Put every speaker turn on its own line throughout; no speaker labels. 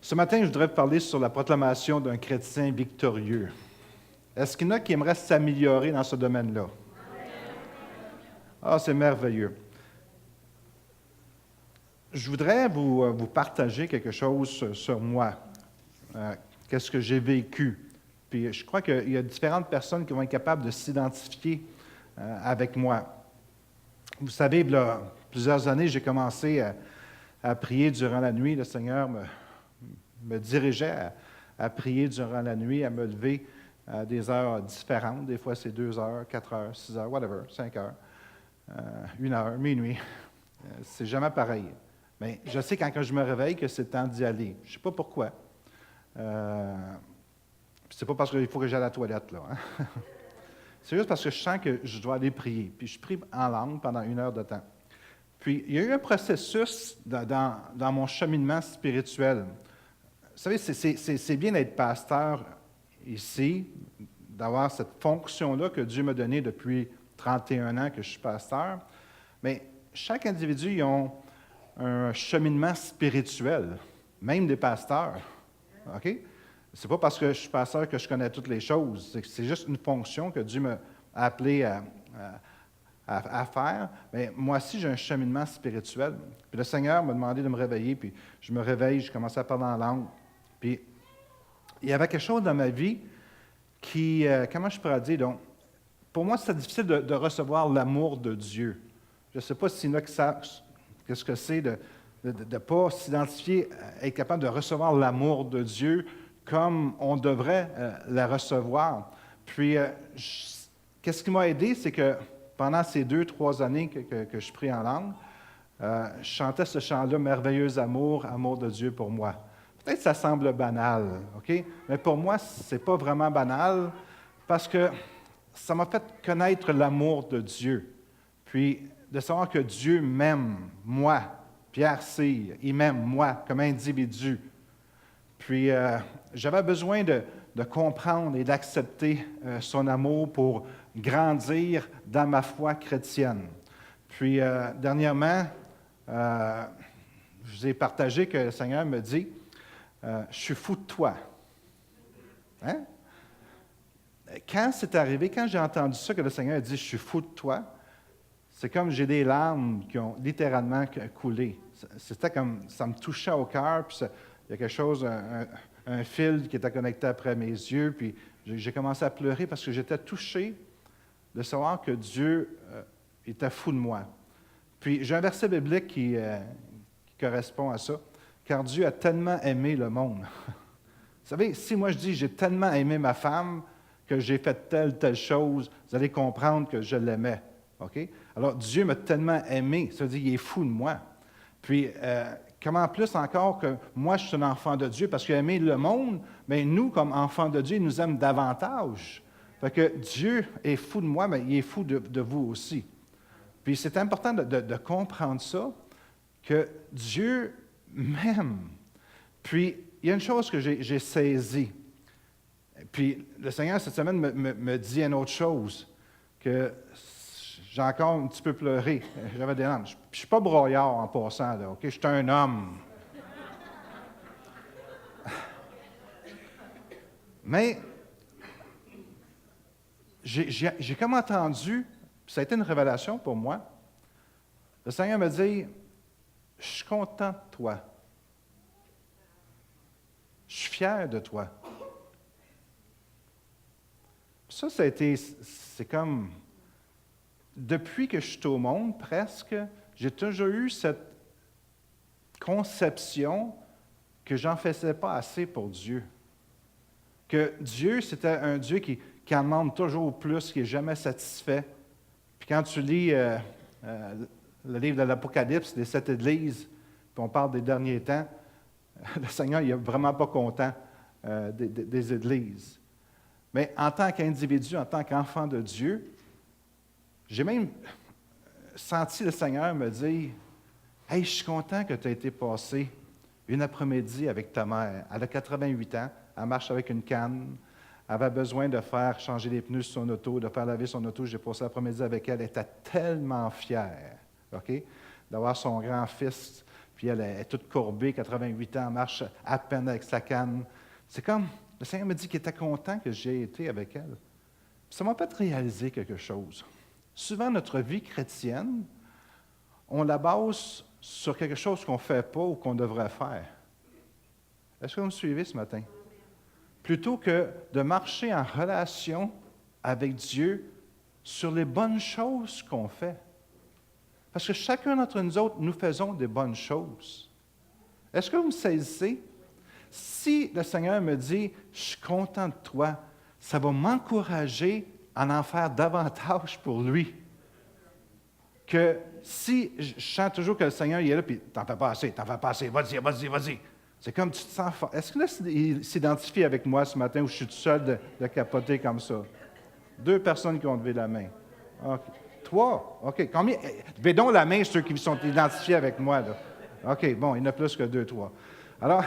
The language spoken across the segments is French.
Ce matin, je voudrais parler sur la proclamation d'un chrétien victorieux. Est-ce qu'il y en a qui aimeraient s'améliorer dans ce domaine-là? Ah, c'est merveilleux. Je voudrais vous partager quelque chose sur moi. Qu'est-ce que j'ai vécu? Puis je crois qu'il y a différentes personnes qui vont être capables de s'identifier avec moi. Vous savez, il y a plusieurs années, j'ai commencé à prier durant la nuit. Le Seigneur me dirigeait à prier durant la nuit, à me lever à des heures différentes. Des fois, c'est 2 heures, 4 heures, 6 heures, whatever, 5 heures, 1 heure, minuit. C'est jamais pareil. Mais je sais quand je me réveille que c'est le temps d'y aller. Je ne sais pas pourquoi. C'est pas parce qu'il faut que j'aille à la toilette, là. Hein? C'est juste parce que je sens que je dois aller prier. Puis je prie en langue pendant 1 heure de temps. Puis il y a eu un processus dans mon cheminement spirituel. Vous savez, c'est bien d'être pasteur ici, d'avoir cette fonction-là que Dieu m'a donnée depuis 31 ans que je suis pasteur. Mais chaque individu, ils ont un cheminement spirituel, même des pasteurs. OK? C'est pas parce que je suis pasteur que je connais toutes les choses. C'est juste une fonction que Dieu m'a appelé à faire. Mais moi aussi, j'ai un cheminement spirituel. Puis le Seigneur m'a demandé de me réveiller, puis je me réveille, je commence à parler en langue. Puis il y avait quelque chose dans ma vie qui, comment je pourrais dire, donc, pour moi, c'était difficile de recevoir l'amour de Dieu. Je ne sais pas s'il y en a qui savent qu'est-ce que c'est de ne pas s'identifier, être capable de recevoir l'amour de Dieu comme on devrait la recevoir. Puis, qu'est-ce qui m'a aidé, c'est que pendant ces 2-3 années que je prie en langue, je chantais ce chant-là, « Merveilleux amour, amour de Dieu pour moi ». Peut-être que ça semble banal, OK? Mais pour moi, ce n'est pas vraiment banal parce que ça m'a fait connaître l'amour de Dieu. Puis, de savoir que Dieu m'aime, moi, Pierre Cyr, il m'aime, moi, comme individu. Puis, j'avais besoin de comprendre et d'accepter son amour pour grandir dans ma foi chrétienne. Puis, dernièrement, je vous ai partagé que le Seigneur me dit, je suis fou de toi. Hein? Quand c'est arrivé, quand j'ai entendu ça, que le Seigneur a dit, je suis fou de toi, c'est comme j'ai des larmes qui ont littéralement coulé. C'était comme, ça me touchait au cœur, puis il y a quelque chose, un fil qui était connecté après mes yeux, puis j'ai commencé à pleurer parce que j'étais touché de savoir que Dieu était fou de moi. Puis j'ai un verset biblique qui correspond à ça. Car Dieu a tellement aimé le monde. Vous savez, si moi je dis j'ai tellement aimé ma femme que j'ai fait telle chose, vous allez comprendre que je l'aimais. OK? Alors Dieu m'a tellement aimé, ça veut dire qu'il est fou de moi. Puis, comment plus encore que moi je suis un enfant de Dieu parce qu'il a aimé le monde, mais nous, comme enfants de Dieu, il nous aime davantage. Fait que Dieu est fou de moi, mais il est fou de vous aussi. Puis c'est important de comprendre ça, que Dieu m'aime. Puis, il y a une chose que j'ai saisie. Puis, le Seigneur, cette semaine, me dit une autre chose, que j'ai encore un petit peu pleuré. J'avais des larmes. Je ne suis pas broyard en passant, là, OK? Je suis un homme. Mais, j'ai comme entendu, ça a été une révélation pour moi, le Seigneur me dit, je suis content de toi. Je suis fier de toi. Ça a été, c'est comme, depuis que je suis au monde, presque, j'ai toujours eu cette conception que j'en faisais pas assez pour Dieu. Que Dieu, c'était un Dieu qui en demande toujours plus, qui n'est jamais satisfait. Puis quand tu lis le livre de l'Apocalypse, des 7 églises, puis on parle des derniers temps, le Seigneur, il n'est vraiment pas content des églises. Mais en tant qu'individu, en tant qu'enfant de Dieu, j'ai même senti le Seigneur me dire, « Hey, je suis content que tu aies été passé une après-midi avec ta mère. Elle a 88 ans, elle marche avec une canne, elle avait besoin de faire changer les pneus sur son auto, de faire laver son auto. J'ai passé l'après-midi avec elle. Elle était tellement fière, OK, d'avoir son grand-fils. puis elle est toute courbée, 88 ans, marche à peine avec sa canne. C'est comme, le Seigneur me dit qu'il était content que j'ai été avec elle. Ça m'a fait réaliser quelque chose. Souvent, notre vie chrétienne, on la base sur quelque chose qu'on ne fait pas ou qu'on devrait faire. Est-ce que vous me suivez ce matin? Plutôt que de marcher en relation avec Dieu sur les bonnes choses qu'on fait. Parce que chacun d'entre nous autres, nous faisons des bonnes choses. Est-ce que vous me saisissez? Si le Seigneur me dit, je suis content de toi, ça va m'encourager à en faire davantage pour lui. Que si je sens toujours que le Seigneur il est là, puis t'en fais pas assez, vas-y. C'est comme tu te sens fort. Est-ce que là, il s'identifie avec moi ce matin où je suis tout seul de capoter comme ça? 2 personnes qui ont levé la main. OK. 3. OK. Combien? Levez donc la main ceux qui sont identifiés avec moi, là. OK, bon, il y en a plus que 2, 3. Alors,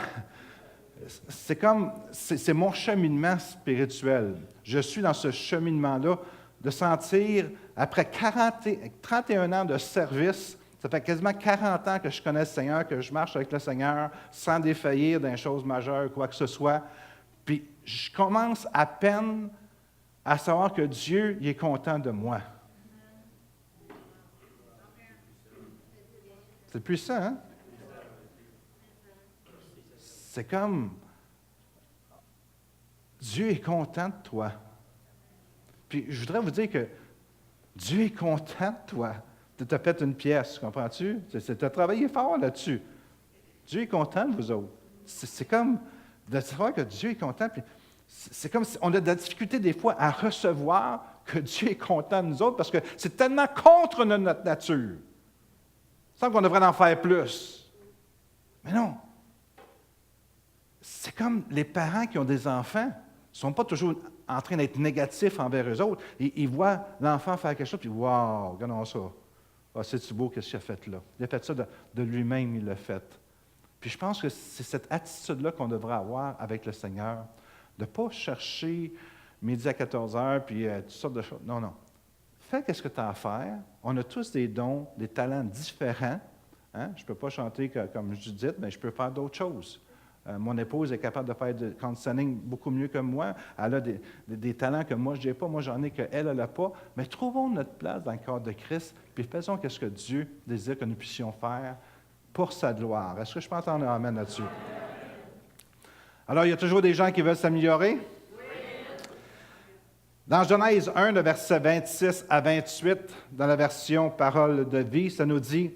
c'est mon cheminement spirituel. Je suis dans ce cheminement-là de sentir, après 31 ans de service, ça fait quasiment 40 ans que je connais le Seigneur, que je marche avec le Seigneur sans défaillir dans les choses majeures, quoi que ce soit. Puis je commence à peine à savoir que Dieu il est content de moi. C'est puissant, hein? C'est comme, Dieu est content de toi. Puis je voudrais vous dire que Dieu est content de toi. Tu t'as fait une pièce, comprends-tu? Tu as travaillé fort là-dessus. Dieu est content de vous autres. C'est comme de savoir que Dieu est content. Puis c'est comme si on a de la difficulté des fois à recevoir que Dieu est content de nous autres parce que c'est tellement contre notre nature. Il semble qu'on devrait en faire plus. Mais non. C'est comme les parents qui ont des enfants ne sont pas toujours en train d'être négatifs envers eux autres. Ils voient l'enfant faire quelque chose, puis « Wow, regardons ça. Ah, c'est-tu beau qu'est-ce qu'il a fait là? » Il a fait ça de lui-même, il l'a fait. Puis je pense que c'est cette attitude-là qu'on devrait avoir avec le Seigneur, de ne pas chercher midi à 14 heures, puis toutes sortes de choses. Non. Fais ce que tu as à faire. On a tous des dons, des talents différents. Hein? Je ne peux pas chanter comme Judith, mais je peux faire d'autres choses. Mon épouse est capable de faire du counseling beaucoup mieux que moi. Elle a des talents que moi, je n'ai pas. Moi, j'en ai qu'elle, elle n'a pas. Mais trouvons notre place dans le corps de Christ, puis faisons ce que Dieu désire que nous puissions faire pour sa gloire. Est-ce que je peux entendre un amen là-dessus? Alors, il y a toujours des gens qui veulent s'améliorer? Oui. Dans Genèse 1, le verset 26 à 28, dans la version Parole de vie, ça nous dit,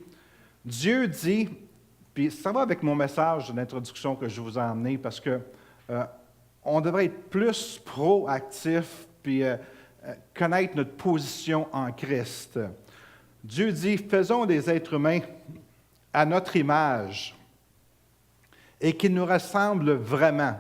Dieu dit, puis ça va avec mon message d'introduction que je vous ai emmené, parce que on devrait être plus proactif, puis connaître notre position en Christ. Dieu dit, faisons des êtres humains à notre image, et qu'ils nous ressemblent vraiment,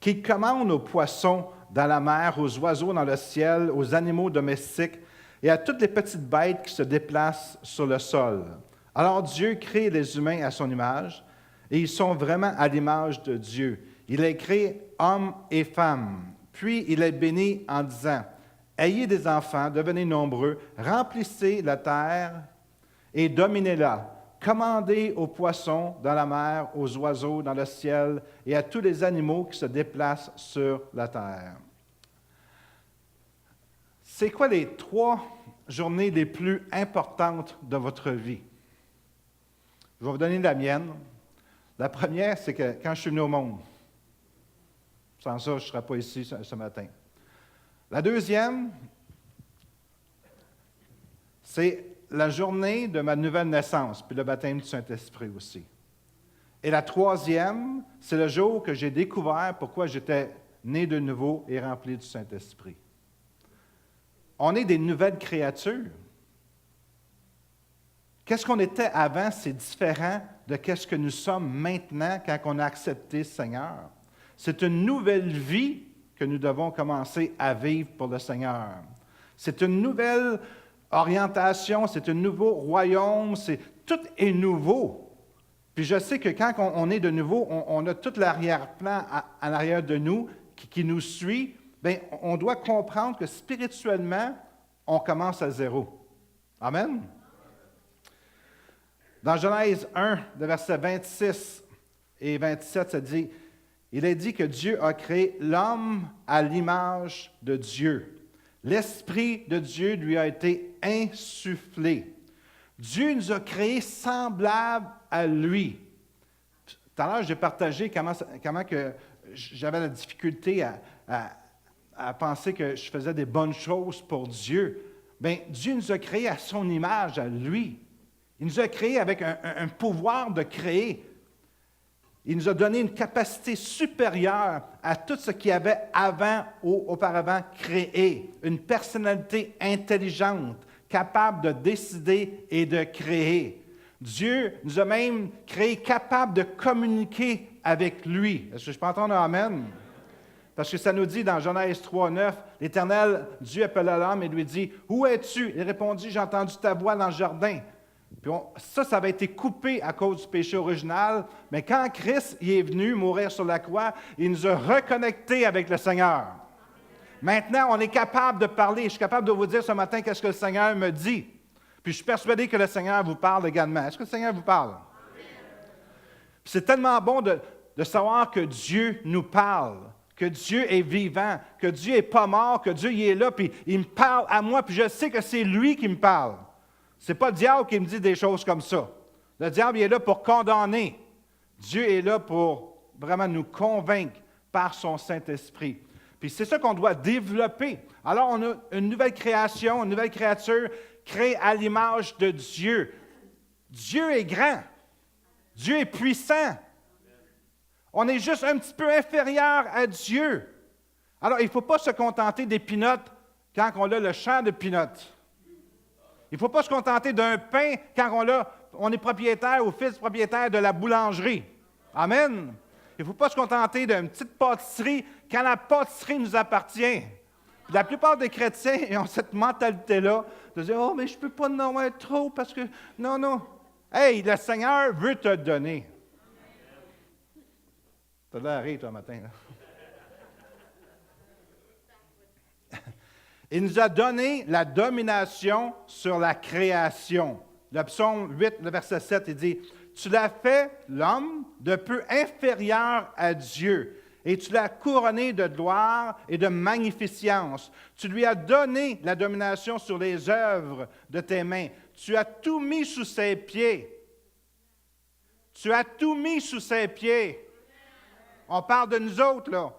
qu'ils commandent aux poissons dans la mer, aux oiseaux dans le ciel, aux animaux domestiques et à toutes les petites bêtes qui se déplacent sur le sol. Alors Dieu crée les humains à son image, et ils sont vraiment à l'image de Dieu. Il les crée hommes et femmes. Puis il les bénit en disant, « Ayez des enfants, devenez nombreux, remplissez la terre et dominez-la. Commandez aux poissons dans la mer, aux oiseaux dans le ciel et à tous les animaux qui se déplacent sur la terre. » C'est quoi les 3 journées les plus importantes de votre vie? Je vais vous donner la mienne. La première, c'est que quand je suis venu au monde. Sans ça, je ne serais pas ici ce matin. La deuxième, c'est la journée de ma nouvelle naissance, puis le baptême du Saint-Esprit aussi. Et la troisième, c'est le jour que j'ai découvert pourquoi j'étais né de nouveau et rempli du Saint-Esprit. On est des nouvelles créatures. Qu'est-ce qu'on était avant, c'est différent de ce que nous sommes maintenant quand on a accepté le Seigneur. C'est une nouvelle vie que nous devons commencer à vivre pour le Seigneur. C'est une nouvelle orientation, c'est un nouveau royaume, tout est nouveau. Puis je sais que quand on est de nouveau, on a tout l'arrière-plan à l'arrière de nous qui nous suit. Bien, on doit comprendre que spirituellement, on commence à zéro. Amen? Dans Genèse 1, de versets 26 et 27, ça dit, il est dit que Dieu a créé l'homme à l'image de Dieu. L'Esprit de Dieu lui a été insufflé. Dieu nous a créés semblables à lui. Tout à l'heure, j'ai partagé comment que j'avais la difficulté à penser que je faisais des bonnes choses pour Dieu. Bien, Dieu nous a créés à son image, à lui. Il nous a créés avec un pouvoir de créer. Il nous a donné une capacité supérieure à tout ce qu'il y avait auparavant créé. Une personnalité intelligente, capable de décider et de créer. Dieu nous a même créés capables de communiquer avec lui. Est-ce que je peux entendre un amen? Parce que ça nous dit dans Genèse 3, 9, l'Éternel, Dieu appela l'homme et lui dit, « Où es-tu? » Il répondit, « J'ai entendu ta voix dans le jardin. » Puis ça avait été coupé à cause du péché original, mais quand Christ y est venu mourir sur la croix, il nous a reconnectés avec le Seigneur. Maintenant, on est capable de parler. Je suis capable de vous dire ce matin qu'est-ce que le Seigneur me dit. Puis je suis persuadé que le Seigneur vous parle également. Est-ce que le Seigneur vous parle? Puis c'est tellement bon de savoir que Dieu nous parle, que Dieu est vivant, que Dieu n'est pas mort, que Dieu il est là, puis il me parle à moi, puis je sais que c'est lui qui me parle. Ce n'est pas le diable qui me dit des choses comme ça. Le diable il est là pour condamner. Dieu est là pour vraiment nous convaincre par son Saint-Esprit. Puis c'est ça qu'on doit développer. Alors, on a une nouvelle création, une nouvelle créature créée à l'image de Dieu. Dieu est grand. Dieu est puissant. On est juste un petit peu inférieur à Dieu. Alors, il ne faut pas se contenter des peanuts quand on a le champ de peanuts. Il ne faut pas se contenter d'un pain quand on est propriétaire ou fils propriétaire de la boulangerie. Amen. Il ne faut pas se contenter d'une petite pâtisserie quand la pâtisserie nous appartient. Puis la plupart des chrétiens ont cette mentalité-là de dire « Oh, mais je ne peux pas en avoir trop parce que... » Non, non. Hey, le Seigneur veut te donner. Tu as l'air rire, toi, matin. Là. Il nous a donné la domination sur la création. Le psaume 8, le verset 7, il dit « Tu l'as fait, l'homme, de peu inférieur à Dieu, et tu l'as couronné de gloire et de magnificence. Tu lui as donné la domination sur les œuvres de tes mains. Tu as tout mis sous ses pieds. » Tu as tout mis sous ses pieds. On parle de nous autres, là.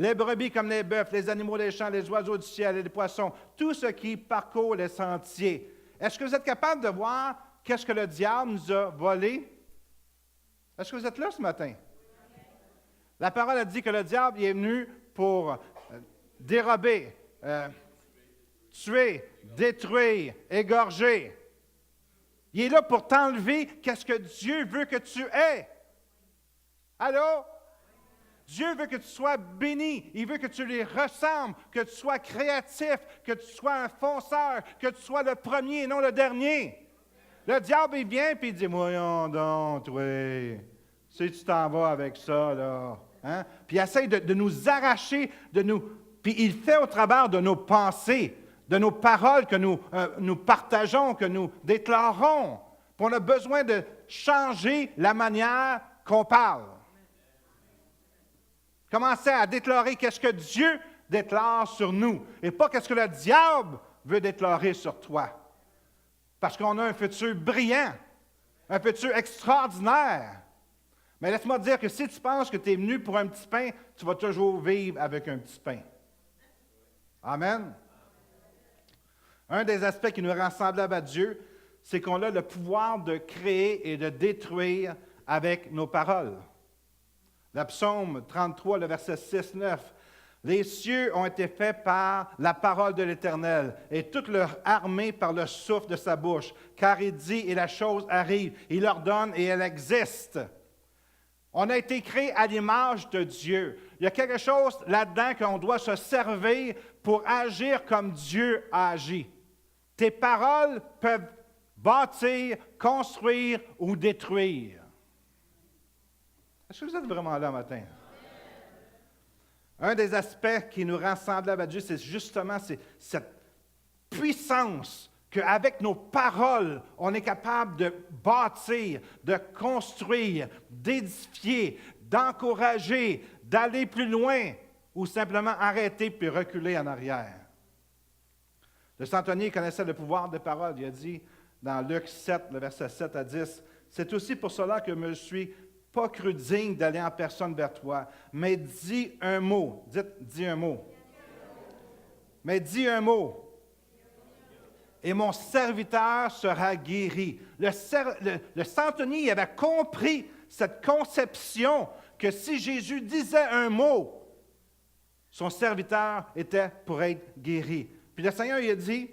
Les brebis comme les bœufs, les animaux des champs, les oiseaux du ciel et les poissons, tout ce qui parcourt les sentiers. Est-ce que vous êtes capable de voir qu'est-ce que le diable nous a volé? Est-ce que vous êtes là ce matin? La parole a dit que le diable est venu pour dérober, tuer, détruire, égorger. Il est là pour t'enlever qu'est-ce que Dieu veut que tu aies. Allô? Dieu veut que tu sois béni. Il veut que tu lui ressembles, que tu sois créatif, que tu sois un fonceur, que tu sois le premier et non le dernier. Le diable, il vient et il dit, « Voyons donc, toi, si tu t'en vas avec ça, là. Hein? » Puis il essaie de nous arracher, puis il fait au travers de nos pensées, de nos paroles que nous partageons, que nous déclarons. Puis on a besoin de changer la manière qu'on parle. Commencez à déclarer qu'est-ce que Dieu déclare sur nous et pas qu'est-ce que le diable veut déclarer sur toi. Parce qu'on a un futur brillant, un futur extraordinaire. Mais laisse-moi te dire que si tu penses que tu es venu pour un petit pain, tu vas toujours vivre avec un petit pain. Amen. Un des aspects qui nous rend semblables à Dieu, c'est qu'on a le pouvoir de créer et de détruire avec nos paroles. Le psaume 33, le verset 6-9. « Les cieux ont été faits par la parole de l'Éternel, et toute leur armée par le souffle de sa bouche. Car il dit, et la chose arrive. Il ordonne, et elle existe. » On a été créé à l'image de Dieu. Il y a quelque chose là-dedans qu'on doit se servir pour agir comme Dieu a agi. Tes paroles peuvent bâtir, construire ou détruire. Est-ce que vous êtes vraiment là matin? Un des aspects qui nous rend semblables à Dieu, c'est justement cette puissance qu'avec nos paroles, on est capable de bâtir, de construire, d'édifier, d'encourager, d'aller plus loin ou simplement arrêter puis reculer en arrière. Le centenier connaissait le pouvoir des paroles. Il a dit dans Luc 7, le verset 7 à 10, « C'est aussi pour cela que je me suis pas cru digne d'aller en personne vers toi, mais dis un mot. » Dites, dis un mot. Mais dis un mot. Et mon serviteur sera guéri. Le centenier avait compris cette conception que si Jésus disait un mot, son serviteur était pour être guéri. Puis le Seigneur il a dit,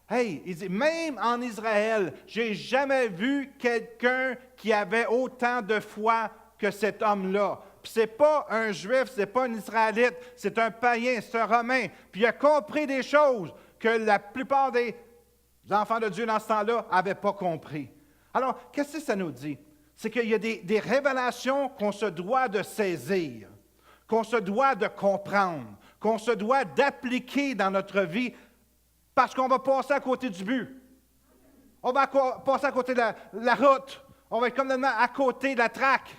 hey, il dit, même en Israël, je n'ai jamais vu quelqu'un qui avait autant de foi que cet homme-là. Puis ce n'est pas un Juif, ce n'est pas un Israélite, c'est un païen, c'est un Romain. Puis il a compris des choses que la plupart des enfants de Dieu dans ce temps-là n'avaient pas compris. Alors, qu'est-ce que ça nous dit? C'est qu'il y a des révélations qu'on se doit de saisir, qu'on se doit de comprendre, qu'on se doit d'appliquer dans notre vie parce qu'on va passer à côté du but. On va passer à côté de la route. On va être complètement à côté de la traque.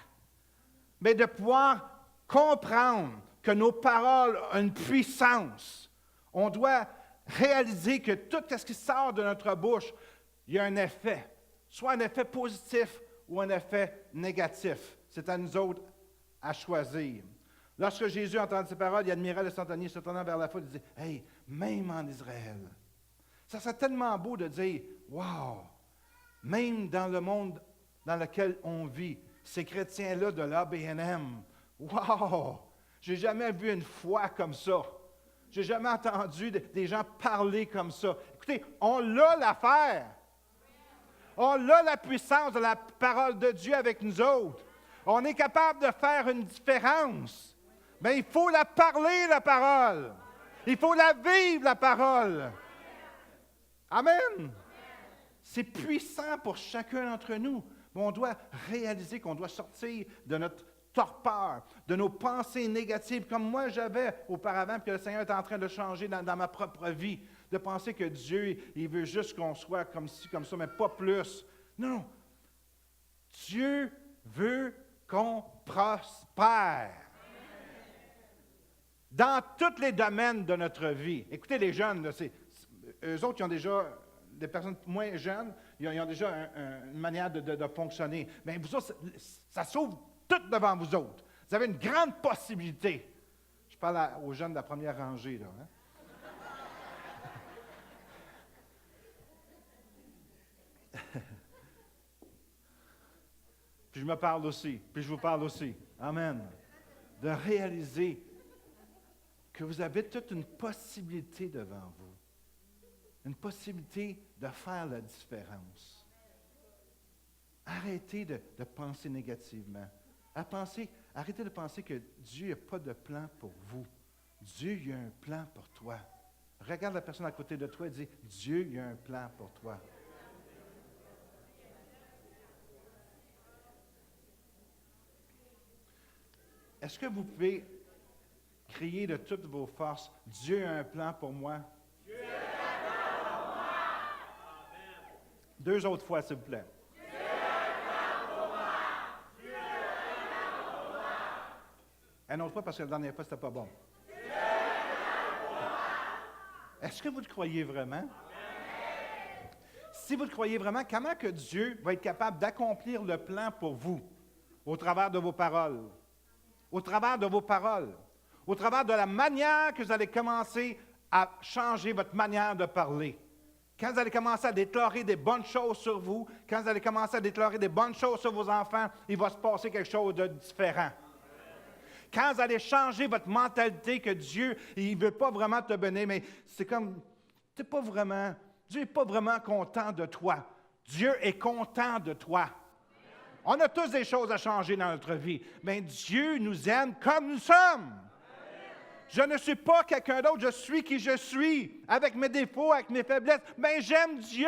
Mais de pouvoir comprendre que nos paroles ont une puissance. On doit réaliser que tout ce qui sort de notre bouche, il y a un effet. Soit un effet positif ou un effet négatif. C'est à nous autres à choisir. Lorsque Jésus entendit ces paroles, il admirait le centenier se tournant vers la foule. Il dit, « Hey, même en Israël. » Ça serait tellement beau de dire, « Wow! Même dans le monde dans lequel on vit, ces chrétiens-là de l'ABNM, wow! J'ai jamais vu une foi comme ça. J'ai jamais entendu des gens parler comme ça. Écoutez, on l'a l'affaire. On a la puissance de la parole de Dieu avec nous autres. On est capable de faire une différence. Mais il faut la parler, la parole. Il faut la vivre, la parole. Amen. C'est puissant pour chacun d'entre nous. Mais on doit réaliser qu'on doit sortir de notre torpeur, de nos pensées négatives, comme moi j'avais auparavant, puis que le Seigneur est en train de changer dans ma propre vie, de penser que Dieu, il veut juste qu'on soit comme ci, comme ça, mais pas plus. Non. Dieu veut qu'on prospère. Dans tous les domaines de notre vie. Écoutez, les jeunes, là, eux autres, ils ont déjà, des personnes moins jeunes, ils ont déjà une manière de fonctionner. Mais vous autres, ça s'ouvre tout devant vous autres. Vous avez une grande possibilité. Je parle aux jeunes de la première rangée, là. Hein? Puis je me parle aussi, puis je vous parle aussi. Amen. De réaliser que vous avez toute une possibilité devant vous. Une possibilité de faire la différence. Arrêtez de penser négativement. Arrêtez de penser que Dieu n'a pas de plan pour vous. Dieu il a un plan pour toi. Regarde la personne à côté de toi et dis, Dieu il a un plan pour toi. Est-ce que vous pouvez crier de toutes vos forces, Dieu a un plan pour moi? Dieu a un plan pour moi! Deux autres fois, s'il vous plaît. Dieu a un plan pour moi! Dieu a un plan pour moi! Une autre fois, parce que la dernière fois, c'était pas bon. Dieu a un plan pour moi! Est-ce que vous le croyez vraiment? Amen. Si vous le croyez vraiment, comment que Dieu va être capable d'accomplir le plan pour vous au travers de vos paroles? Au travers de vos paroles, au travers de la manière que vous allez commencer à changer votre manière de parler. Quand vous allez commencer à déclarer des bonnes choses sur vous, quand vous allez commencer à déclarer des bonnes choses sur vos enfants, il va se passer quelque chose de différent. Quand vous allez changer votre mentalité que Dieu, il ne veut pas vraiment te bénir, mais c'est comme, Dieu n'est pas vraiment content de toi. Dieu est content de toi. On a tous des choses à changer dans notre vie, mais Dieu nous aime comme nous sommes. Je ne suis pas quelqu'un d'autre, je suis qui je suis, avec mes défauts, avec mes faiblesses, mais j'aime Dieu.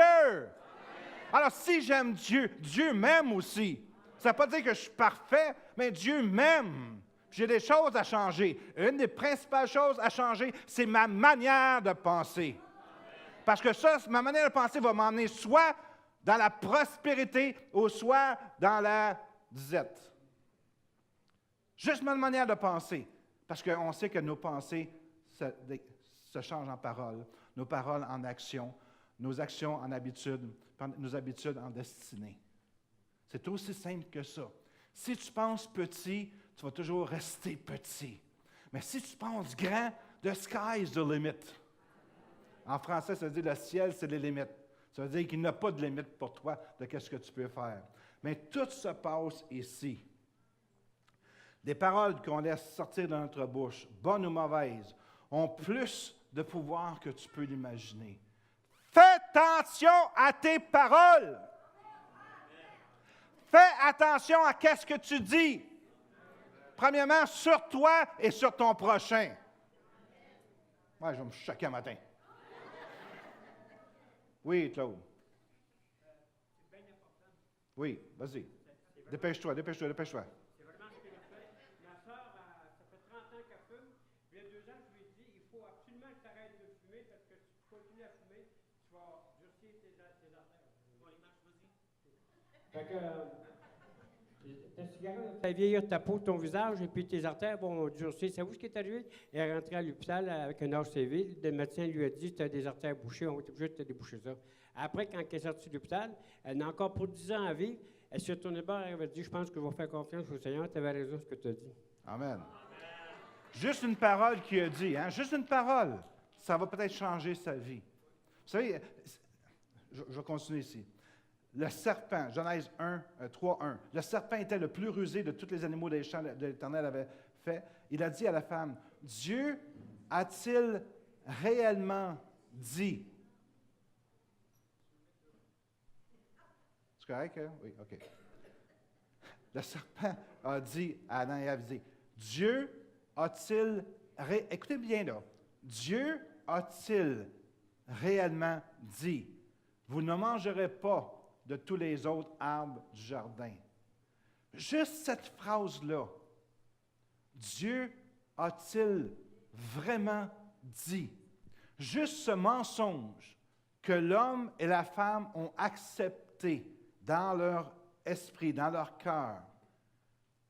Alors, si j'aime Dieu, Dieu m'aime aussi. Ça ne veut pas dire que je suis parfait, mais Dieu m'aime. J'ai des choses à changer. Une des principales choses à changer, c'est ma manière de penser. Parce que ça, ma manière de penser va m'emmener soit dans la prospérité ou soit dans la disette. Juste ma manière de penser. Parce qu'on sait que nos pensées se changent en paroles, nos paroles en actions, nos actions en habitudes, nos habitudes en destinée. C'est aussi simple que ça. Si tu penses petit, tu vas toujours rester petit. Mais si tu penses grand, the sky is the limit. En français, ça veut dire le ciel, c'est les limites. Ça veut dire qu'il n'y a pas de limite pour toi de ce que tu peux faire. Mais tout se passe ici. Des paroles qu'on laisse sortir de notre bouche, bonnes ou mauvaises, ont plus de pouvoir que tu peux l'imaginer. Fais attention à tes paroles. Fais attention à ce que tu dis. Premièrement, sur toi et sur ton prochain. Ouais, je vais me choquer un matin. Oui, Claude.
C'est bien important.
Oui, vas-y. Dépêche-toi.
C'est vraiment spirituel. Ma soeur, ça fait 30 ans qu'elle fume. Il y a 2 ans, je lui ai dit, il faut absolument que tu arrêtes de fumer parce que si tu continues à fumer, tu vas durcir tes artères. Fait que ta cigarette, ça va vieillir ta peau, ton visage, et puis tes artères vont durcir. Savez-vous ce qui est arrivé? Elle est rentrée à l'hôpital avec un HCV. Le médecin lui a dit, tu as des artères bouchées, on est obligé de te déboucher ça. Après, quand elle est sortie de l'hôpital, elle n'a encore pour 10 ans à vivre. Elle s'est retournée bas, elle avait dit, je pense que je vais faire confiance au Seigneur, tu avais raison ce que tu as dit.
Amen. Juste une parole qu'il a dit, hein? Juste une parole, ça va peut-être changer sa vie. Vous savez, je vais continuer ici. Le serpent, Genèse 3:1, le serpent était le plus rusé de tous les animaux des champs que l'Éternel avait fait. Il a dit à la femme, Dieu a-t-il réellement dit? C'est correct, hein? Oui, OK. Le serpent a dit à Adam et Ève, Dieu a-t-il, écoutez bien là, Dieu a-t-il réellement dit, vous ne mangerez pas de tous les autres arbres du jardin. Juste cette phrase-là, Dieu a-t-il vraiment dit? Juste ce mensonge que l'homme et la femme ont accepté dans leur esprit, dans leur cœur,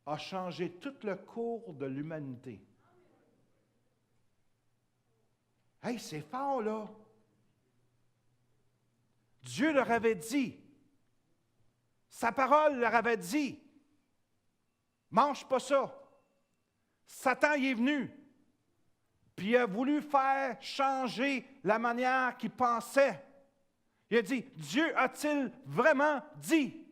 a changé tout le cours de l'humanité. Hey, c'est fort, là! Dieu leur avait dit, sa parole leur avait dit, mange pas ça. Satan y est venu, puis il a voulu faire changer la manière qu'il pensait. Il a dit, Dieu a-t-il vraiment dit?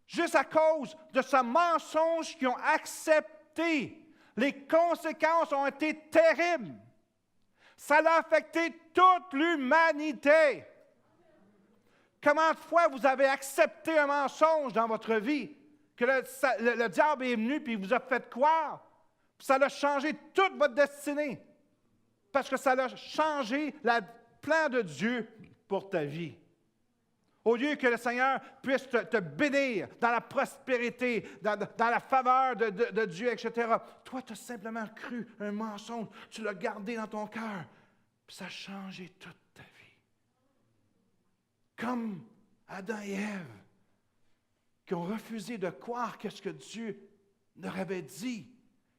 Juste à cause de ce mensonge qu'ils ont accepté, les conséquences ont été terribles. Ça a affecté toute l'humanité. Combien de fois vous avez accepté un mensonge dans votre vie, que le diable est venu et vous a fait croire, puis ça a changé toute votre destinée, parce que ça a changé le plan de Dieu pour ta vie. Au lieu que le Seigneur puisse te bénir dans la prospérité, dans la faveur de Dieu, etc. Toi, tu as simplement cru un mensonge, tu l'as gardé dans ton cœur, puis ça a changé toute ta vie. Comme Adam et Ève, qui ont refusé de croire ce que Dieu leur avait dit.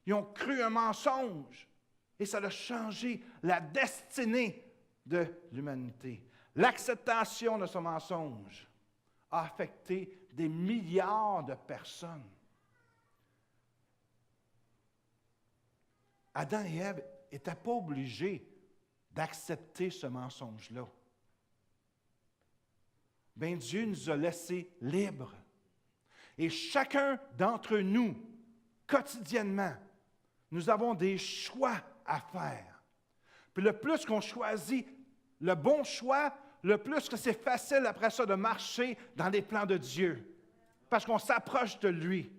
Ils ont cru un mensonge, et ça a changé la destinée de l'humanité. L'acceptation de ce mensonge a affecté des milliards de personnes. Adam et Ève n'étaient pas obligés d'accepter ce mensonge-là. Bien, Dieu nous a laissés libres. Et chacun d'entre nous, quotidiennement, nous avons des choix à faire. Puis le plus qu'on choisit le bon choix, le plus que c'est facile après ça de marcher dans les plans de Dieu, parce qu'on s'approche de lui.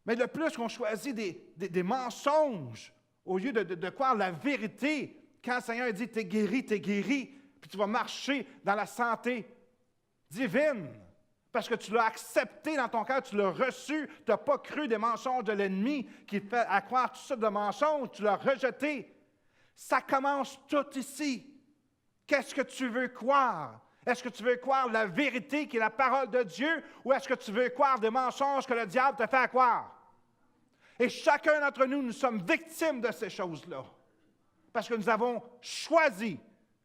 Mais le plus qu'on choisit des mensonges, au lieu de croire la vérité, quand le Seigneur dit « t'es guéri », puis tu vas marcher dans la santé divine, parce que tu l'as accepté dans ton cœur, tu l'as reçu, tu n'as pas cru des mensonges de l'ennemi qui te fait à croire tout ça de mensonges, tu l'as rejeté. Ça commence tout ici. Qu'est-ce que tu veux croire? Est-ce que tu veux croire la vérité qui est la parole de Dieu ou est-ce que tu veux croire des mensonges que le diable te fait croire? Et chacun d'entre nous, nous sommes victimes de ces choses-là. Parce que nous avons choisi,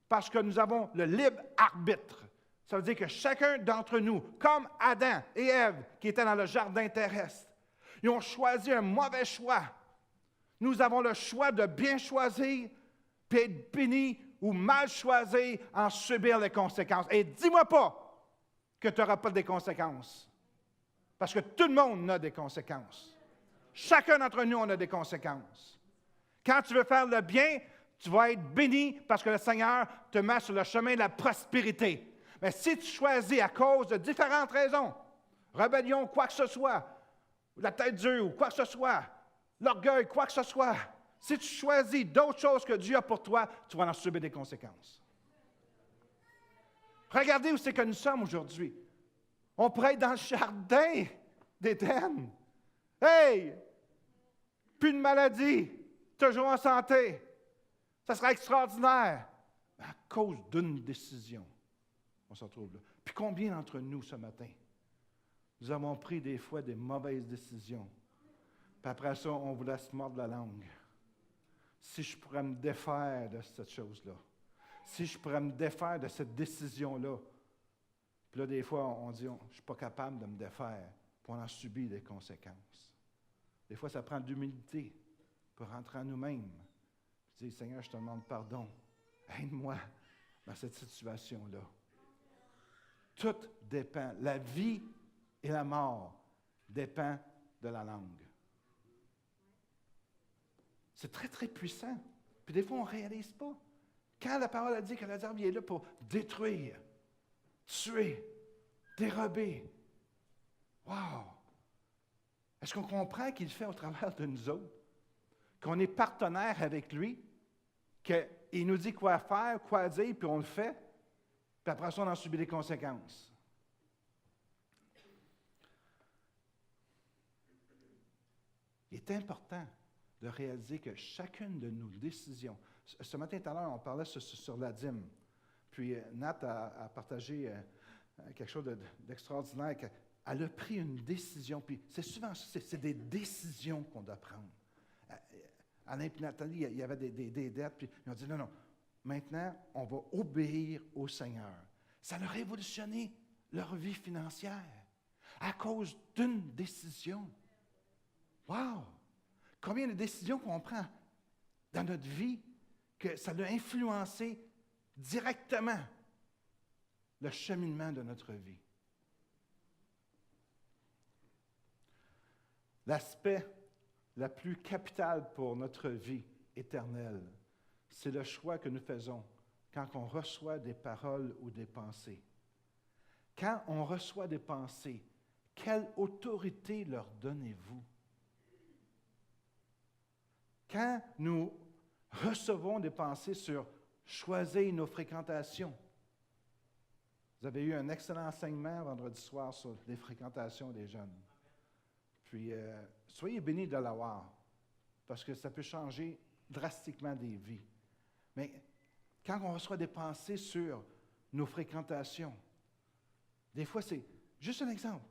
parce que nous avons le libre arbitre. Ça veut dire que chacun d'entre nous, comme Adam et Ève qui étaient dans le jardin terrestre, ils ont choisi un mauvais choix. Nous avons le choix de bien choisir, puis être bénis, ou mal choisir, en subir les conséquences. Et dis-moi pas que tu n'auras pas des conséquences. Parce que tout le monde a des conséquences. Chacun d'entre nous, on a des conséquences. Quand tu veux faire le bien, tu vas être béni parce que le Seigneur te met sur le chemin de la prospérité. Mais si tu choisis à cause de différentes raisons, rébellion, quoi que ce soit, la tête dure ou quoi que ce soit, l'orgueil, quoi que ce soit, si tu choisis d'autres choses que Dieu a pour toi, tu vas en subir des conséquences. Regardez où c'est que nous sommes aujourd'hui. On pourrait être dans le jardin d'Éden. Hey! Plus de maladie, toujours en santé. Ça serait extraordinaire. Mais à cause d'une décision, on se retrouve là. Puis combien d'entre nous ce matin, nous avons pris des fois des mauvaises décisions. Puis après ça, on voulait se mordre la langue. Si je pourrais me défaire de cette chose-là, si je pourrais me défaire de cette décision-là, puis là, des fois, on dit, je ne suis pas capable de me défaire, puis on en subit des conséquences. Des fois, ça prend de l'humilité pour rentrer en nous-mêmes. Puis dire, Seigneur, je te demande pardon. Aide-moi dans cette situation-là. Tout dépend. La vie et la mort dépendent de la langue. C'est très, très puissant. Puis des fois, on ne réalise pas. Quand la parole a dit que le diable est là pour détruire, tuer, dérober. Wow! Est-ce qu'on comprend qu'il fait au travers de nous autres? Qu'on est partenaire avec lui? Qu'il nous dit quoi faire, quoi dire, puis on le fait? Puis après ça, on en subit les conséquences. Il est important de réaliser que chacune de nos décisions, ce matin tout à l'heure, on parlait sur la dîme, puis Nat a partagé quelque chose d'extraordinaire, elle a pris une décision, puis c'est souvent ça, c'est des décisions qu'on doit prendre. Alain et Nathalie, il y avait des dettes, puis ils ont dit non, maintenant, on va obéir au Seigneur. Ça a révolutionné leur vie financière à cause d'une décision. Wow! Combien de décisions qu'on prend dans notre vie que ça a influencé directement le cheminement de notre vie. L'aspect le plus capital pour notre vie éternelle, c'est le choix que nous faisons quand on reçoit des paroles ou des pensées. Quand on reçoit des pensées, quelle autorité leur donnez-vous? Quand nous recevons des pensées sur choisir nos fréquentations, vous avez eu un excellent enseignement vendredi soir sur les fréquentations des jeunes. Puis, soyez bénis de l'avoir, parce que ça peut changer drastiquement des vies. Mais quand on reçoit des pensées sur nos fréquentations, des fois, c'est juste un exemple.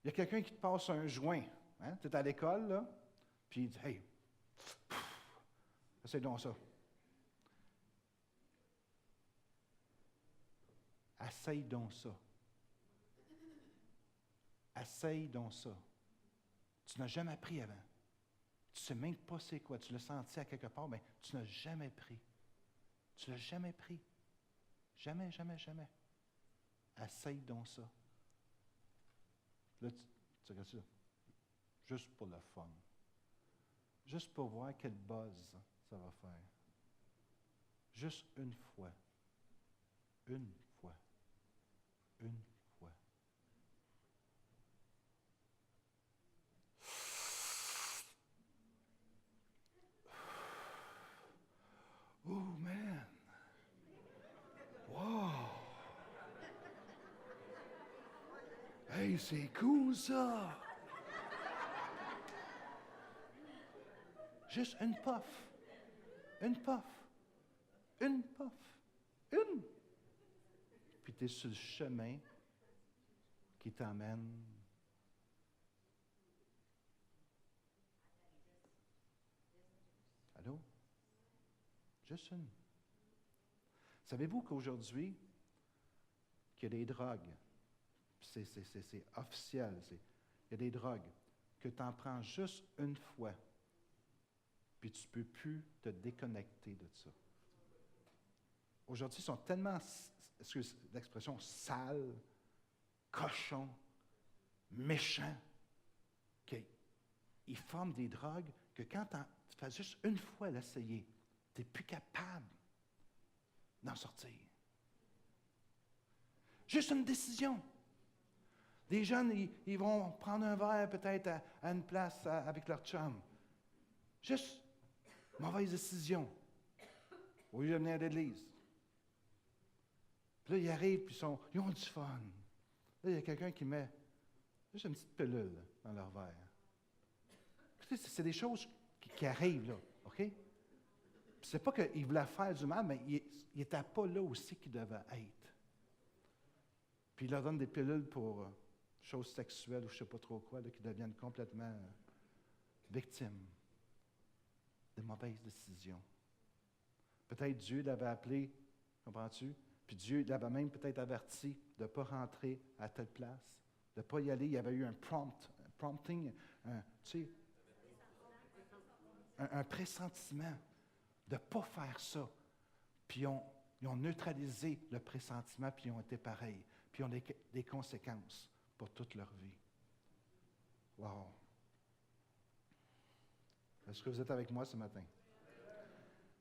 Il y a quelqu'un qui te passe un joint. Hein? Tu es à l'école, là, puis il dit « Hey, essaye donc ça. » Essaye donc ça. Essaye donc ça. Tu n'as jamais pris avant. Tu ne sais même pas c'est quoi. Tu l'as senti à quelque part, mais tu n'as jamais pris. Tu ne l'as jamais pris. Jamais, jamais, jamais. Essaye donc ça. Là, tu regardes ça. Juste pour le fun. Juste pour voir quel buzz ça va faire. Juste une fois. Une fois. Une fois. Oh, man! Wow! Hey, c'est cool, ça! Juste une puff. Une puff. Une puff. Une tu es sur le chemin qui t'emmène. Allô? Juste une. Savez-vous qu'aujourd'hui, qu'il y a des drogues, c'est officiel, il y a des drogues que tu en prends juste une fois, puis tu ne peux plus te déconnecter de ça. Aujourd'hui, ils sont tellement, excuse l'expression, sales, cochons, méchants, qu'ils forment des drogues que quand tu fais juste une fois l'essayer, tu n'es plus capable d'en sortir. Juste une décision. Des jeunes, ils vont prendre un verre peut-être à une place avec leur chum. Juste mauvaise décision. Au lieu de venir à l'église. Puis là, ils arrivent, puis ils ont du fun. Là, il y a quelqu'un qui met juste une petite pilule dans leur verre. Écoutez, c'est des choses qui arrivent, là, OK? Puis c'est pas qu'ils voulaient faire du mal, mais ils n'étaient pas là aussi qu'ils devaient être. Puis ils leur donnent des pilules pour choses sexuelles ou je ne sais pas trop quoi, là, qui deviennent complètement victimes de mauvaises décisions. Peut-être Dieu l'avait appelé, comprends-tu? Puis Dieu l'avait même peut-être averti de ne pas rentrer à telle place, de ne pas y aller. Il y avait eu un prompting, un pressentiment de ne pas faire ça. Puis ils ont neutralisé le pressentiment, puis ils ont été pareils. Puis ils ont des conséquences pour toute leur vie. Wow! Est-ce que vous êtes avec moi ce matin?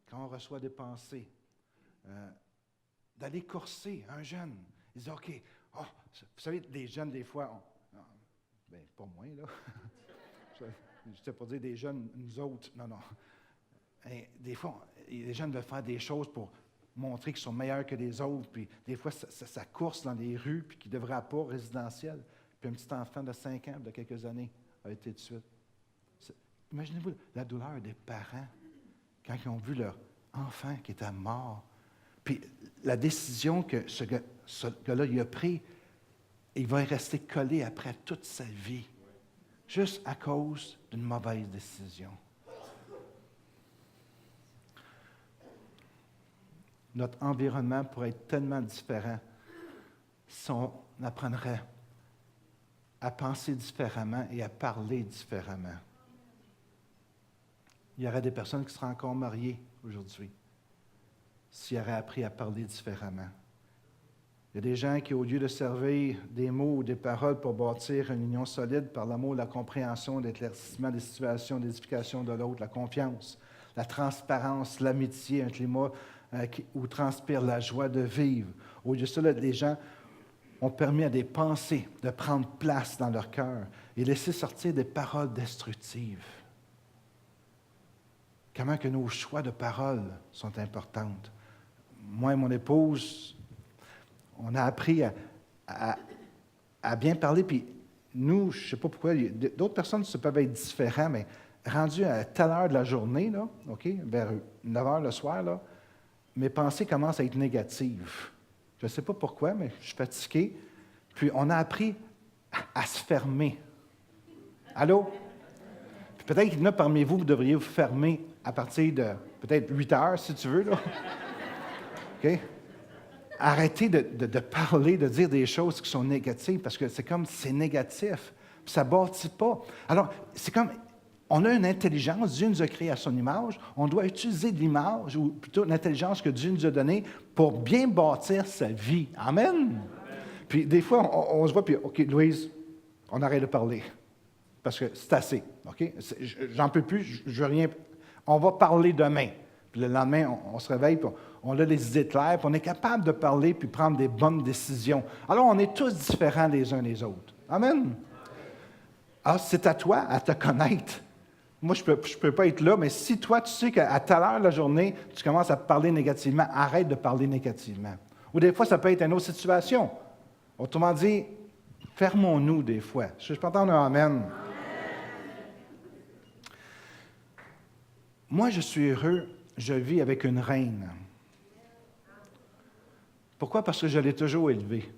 Quand on reçoit des pensées, d'aller courser un jeune, il dit, OK, oh, vous savez, les jeunes, des fois, pas moi, là. Je ne pas dire des jeunes, nous autres, non. Et des fois, les jeunes veulent faire des choses pour montrer qu'ils sont meilleurs que les autres, puis des fois, ça course dans les rues, puis qu'ils ne devraient pas résidentiel. Puis un petit enfant de 5 ans, de quelques années, a été de suite. Imaginez-vous la douleur des parents quand ils ont vu leur enfant qui était mort. Puis la décision que ce gars-là il a prise, il va y rester collé après toute sa vie, juste à cause d'une mauvaise décision. Notre environnement pourrait être tellement différent si on apprendrait à penser différemment et à parler différemment. Il y aurait des personnes qui seraient encore mariées aujourd'hui s'ils auraient appris à parler différemment. Il y a des gens qui, au lieu de servir des mots ou des paroles pour bâtir une union solide par l'amour, la compréhension, l'éclaircissement des situations, l'édification de l'autre, la confiance, la transparence, l'amitié, un climat où transpire la joie de vivre. Au lieu de cela, les gens ont permis à des pensées de prendre place dans leur cœur et laisser sortir des paroles destructives. Comment que nos choix de paroles sont importantes. Moi et mon épouse, on a appris à bien parler, puis nous, je ne sais pas pourquoi, d'autres personnes ça peuvent être différents, mais rendu à telle heure de la journée, là, OK, vers 9 heures le soir, là, mes pensées commencent à être négatives. Je ne sais pas pourquoi, mais je suis fatigué. Puis on a appris à se fermer. Allô? Puis peut-être qu'il y en a parmi vous, vous devriez vous fermer à partir de peut-être 8 heures, si tu veux, là. OK? Arrêtez de parler, de dire des choses qui sont négatives, parce que c'est comme c'est négatif. Puis ça ne bâtit pas. Alors, c'est comme, on a une intelligence, Dieu nous a créé à son image, on doit utiliser l'image, ou plutôt l'intelligence que Dieu nous a donnée pour bien bâtir sa vie. Amen? Puis des fois, on se voit, puis OK, Louise, on arrête de parler, parce que c'est assez, OK? J'en peux plus, je veux rien. On va parler demain. Puis le lendemain, on se réveille, puis on a les idées claires, puis on est capable de parler, puis prendre des bonnes décisions. Alors, on est tous différents les uns des autres. Amen? Alors, c'est à toi à te connaître. Moi, je peux pas être là, mais si toi, tu sais qu'à telle heure de la journée, tu commences à parler négativement, arrête de parler négativement. Ou des fois, ça peut être une autre situation. Autrement dit, fermons-nous des fois. Je peux entendre un amen. Moi, je suis heureux, je vis avec une reine. Pourquoi? Parce que je l'ai toujours élevé.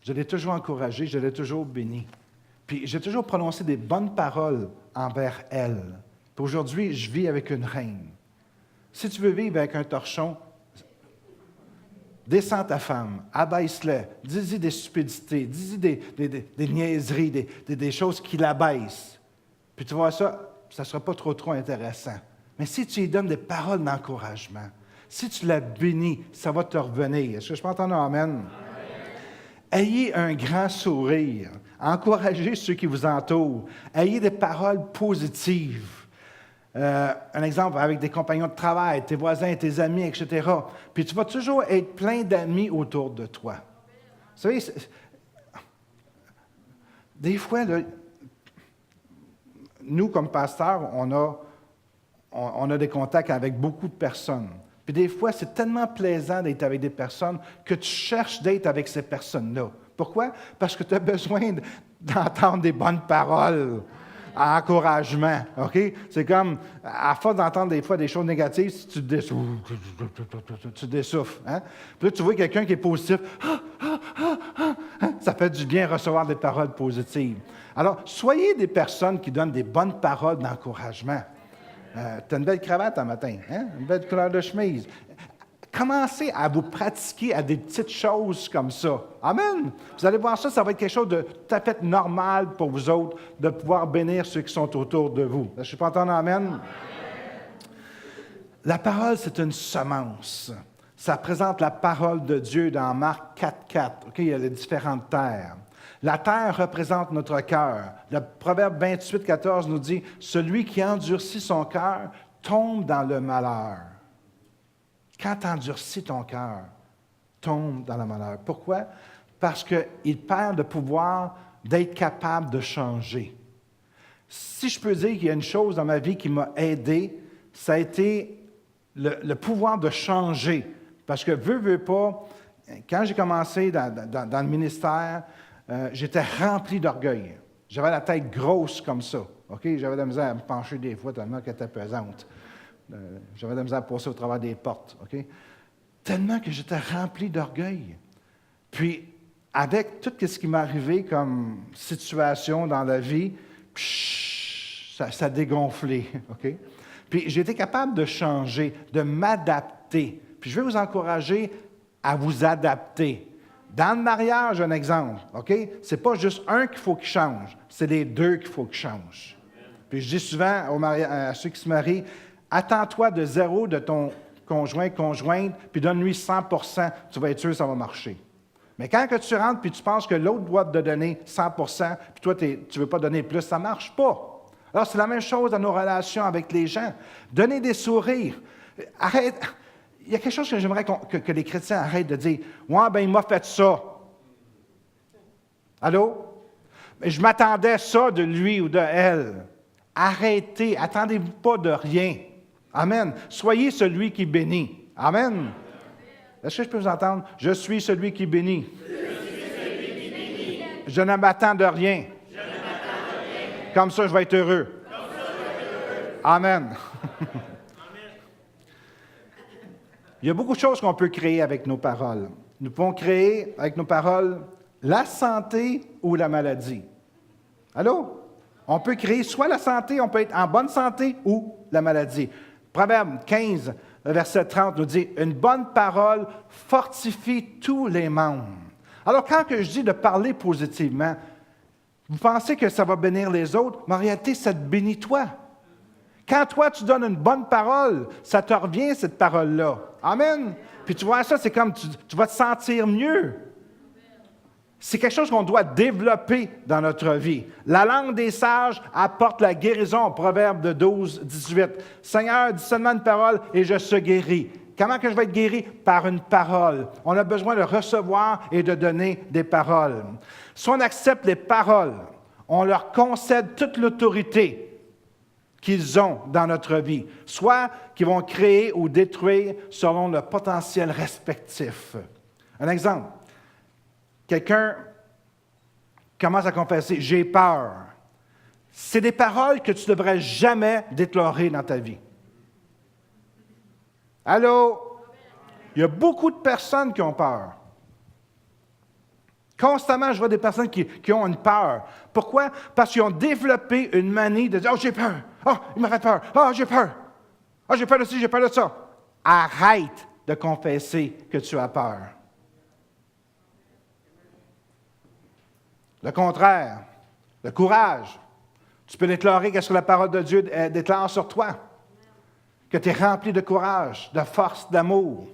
Je l'ai toujours encouragé, je l'ai toujours béni. Puis j'ai toujours prononcé des bonnes paroles envers elle. Puis aujourd'hui, je vis avec une reine. Si tu veux vivre avec un torchon, descends ta femme, abaisse-la, dis-y des stupidités, dis-y des niaiseries, des choses qui l'abaissent. Puis tu vois ça ne sera pas trop intéressant. Mais si tu lui donnes des paroles d'encouragement, si tu la bénis, ça va te revenir. Est-ce que je peux entendre un amen? Ayez un grand sourire. Encouragez ceux qui vous entourent. Ayez des paroles positives. Un exemple, avec des compagnons de travail, tes voisins, tes amis, etc. Puis tu vas toujours être plein d'amis autour de toi. Vous savez, des fois, là, nous, comme pasteurs, on a des contacts avec beaucoup de personnes. Puis des fois, c'est tellement plaisant d'être avec des personnes que tu cherches d'être avec ces personnes-là. Pourquoi? Parce que tu as besoin d'entendre des bonnes paroles, encouragement. OK? C'est comme, à force d'entendre des fois des choses négatives, si tu dessouffles. Hein? Puis là, tu vois quelqu'un qui est positif. Ça fait du bien recevoir des paroles positives. Alors, soyez des personnes qui donnent des bonnes paroles d'encouragement. Tu as une belle cravate un matin, hein? Une belle couleur de chemise. Commencez à vous pratiquer à des petites choses comme ça. Amen. Vous allez voir ça, ça va être quelque chose de tout à fait normal pour vous autres de pouvoir bénir ceux qui sont autour de vous. Je ne suis pas entendu amen? La parole, c'est une semence. Ça représente la parole de Dieu dans Marc 4,4. Okay? Il y a les différentes terres. La terre représente notre cœur. Le Proverbe 28,14 nous dit « Celui qui endurcit son cœur tombe dans le malheur. » Quand tu endurcis ton cœur, tombe dans le malheur. Pourquoi? Parce qu'il perd le pouvoir d'être capable de changer. Si je peux dire qu'il y a une chose dans ma vie qui m'a aidé, ça a été le pouvoir de changer. Parce que, veux pas, quand j'ai commencé dans le ministère, j'étais rempli d'orgueil. J'avais la tête grosse comme ça. Okay? J'avais de la misère à me pencher des fois tellement qu'elle était pesante. J'avais de la misère à passer au travers des portes. Okay? Tellement que j'étais rempli d'orgueil. Puis, avec tout ce qui m'est arrivé comme situation dans la vie, ça a dégonflé. Okay? Puis, j'ai été capable de changer, de m'adapter. Puis, je vais vous encourager à vous adapter. Dans le mariage, un exemple, OK? Ce n'est pas juste un qu'il faut qu'il change, c'est les deux qu'il faut qu'ils changent. Puis je dis souvent à ceux qui se marient, attends-toi de zéro de ton conjointe, puis donne-lui 100%, tu vas être sûr que ça va marcher. Mais quand que tu rentres puis tu penses que l'autre doit te donner 100%, puis toi, tu ne veux pas donner plus, ça ne marche pas. Alors, c'est la même chose dans nos relations avec les gens. Donnez des sourires. Arrête. Il y a quelque chose que j'aimerais que les chrétiens arrêtent de dire. « Ouais, ben il m'a fait ça. » Allô? Mais je m'attendais à ça de lui ou de elle. Arrêtez. Attendez-vous pas de rien. Amen. Soyez celui qui bénit. Amen. Est-ce que je peux vous entendre? Je suis celui qui bénit. Je ne m'attends de rien. Comme ça, je vais être heureux. Amen. Il y a beaucoup de choses qu'on peut créer avec nos paroles. Nous pouvons créer avec nos paroles la santé ou la maladie. Allô? On peut créer soit la santé, on peut être en bonne santé ou la maladie. Proverbe 15, verset 30 nous dit « Une bonne parole fortifie tous les membres. » Alors, quand que je dis de parler positivement, vous pensez que ça va bénir les autres, mais en réalité, ça te bénit toi. Quand toi, tu donnes une bonne parole, ça te revient, cette parole-là. Amen. Puis tu vois ça, c'est comme tu vas te sentir mieux. C'est quelque chose qu'on doit développer dans notre vie. La langue des sages apporte la guérison, Proverbe de 12, 18. Seigneur, dis seulement une parole et je serai guéri. Comment que je vais être guéri? Par une parole. On a besoin de recevoir et de donner des paroles. Si on accepte les paroles, on leur concède toute l'autorité qu'ils ont dans notre vie, soit qu'ils vont créer ou détruire selon le potentiel respectif. Un exemple, quelqu'un commence à confesser « j'ai peur ». C'est des paroles que tu ne devrais jamais déclarer dans ta vie. Allô? Il y a beaucoup de personnes qui ont peur. Constamment, je vois des personnes qui ont une peur. Pourquoi? Parce qu'ils ont développé une manie de dire « Oh, j'ai peur! Oh, il m'a fait peur! Oh, j'ai peur! Oh, j'ai peur de ci, j'ai peur de ça! » Arrête de confesser que tu as peur. Le contraire, le courage. Tu peux déclarer qu'est-ce que la parole de Dieu déclare sur toi. Que tu es rempli de courage, de force, d'amour.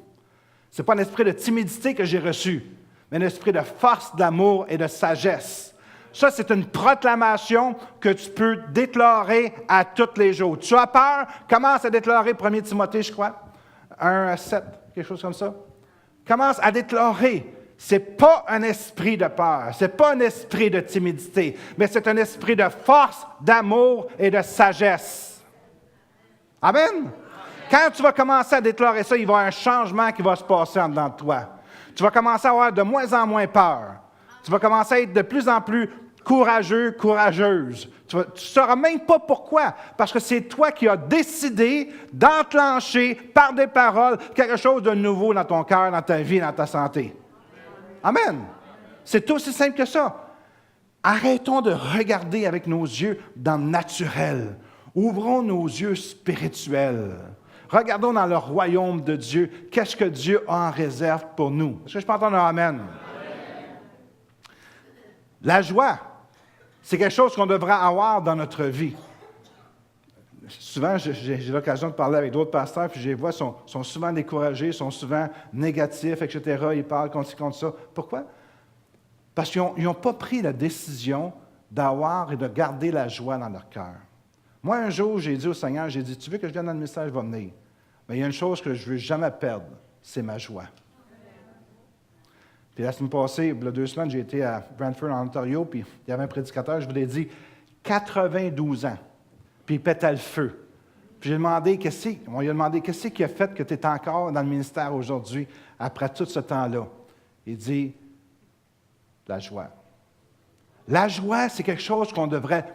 Ce n'est pas un esprit de timidité que j'ai reçu, mais un esprit de force, d'amour et de sagesse. Ça, c'est une proclamation que tu peux déclarer à tous les jours. Tu as peur? Commence à déclarer 1 Timothée, je crois, 1-7, quelque chose comme ça. Commence à déclarer. Ce n'est pas un esprit de peur, ce n'est pas un esprit de timidité, mais c'est un esprit de force, d'amour et de sagesse. Amen? Quand tu vas commencer à déclarer ça, il va y avoir un changement qui va se passer en dedans de toi. Tu vas commencer à avoir de moins en moins peur. Tu vas commencer à être de plus en plus courageux, courageuse. Tu ne sauras même pas pourquoi, parce que c'est toi qui as décidé d'enclencher par des paroles quelque chose de nouveau dans ton cœur, dans ta vie, dans ta santé. Amen. C'est aussi simple que ça. Arrêtons de regarder avec nos yeux dans le naturel. Ouvrons nos yeux spirituels. Regardons dans le royaume de Dieu. Qu'est-ce que Dieu a en réserve pour nous? Est-ce que je peux entendre un amen? La joie, c'est quelque chose qu'on devrait avoir dans notre vie. Souvent, j'ai l'occasion de parler avec d'autres pasteurs, puis je les vois, sont souvent découragés, sont souvent négatifs, etc. Ils parlent contre ça. Pourquoi? Parce qu'ils n'ont pas pris la décision d'avoir et de garder la joie dans leur cœur. Moi, un jour, j'ai dit au Seigneur, j'ai dit, tu veux que je vienne dans le ministère, je vais venir. Mais il y a une chose que je ne veux jamais perdre, c'est ma joie. Puis la semaine passée, il y a 2 semaines, j'ai été à Brantford, en Ontario, puis il y avait un prédicateur, je vous l'ai dit, 92 ans, puis il pétait le feu. Puis on lui a demandé, qu'est-ce qui a fait que tu es encore dans le ministère aujourd'hui, après tout ce temps-là? Il dit, la joie. La joie, c'est quelque chose qu'on devrait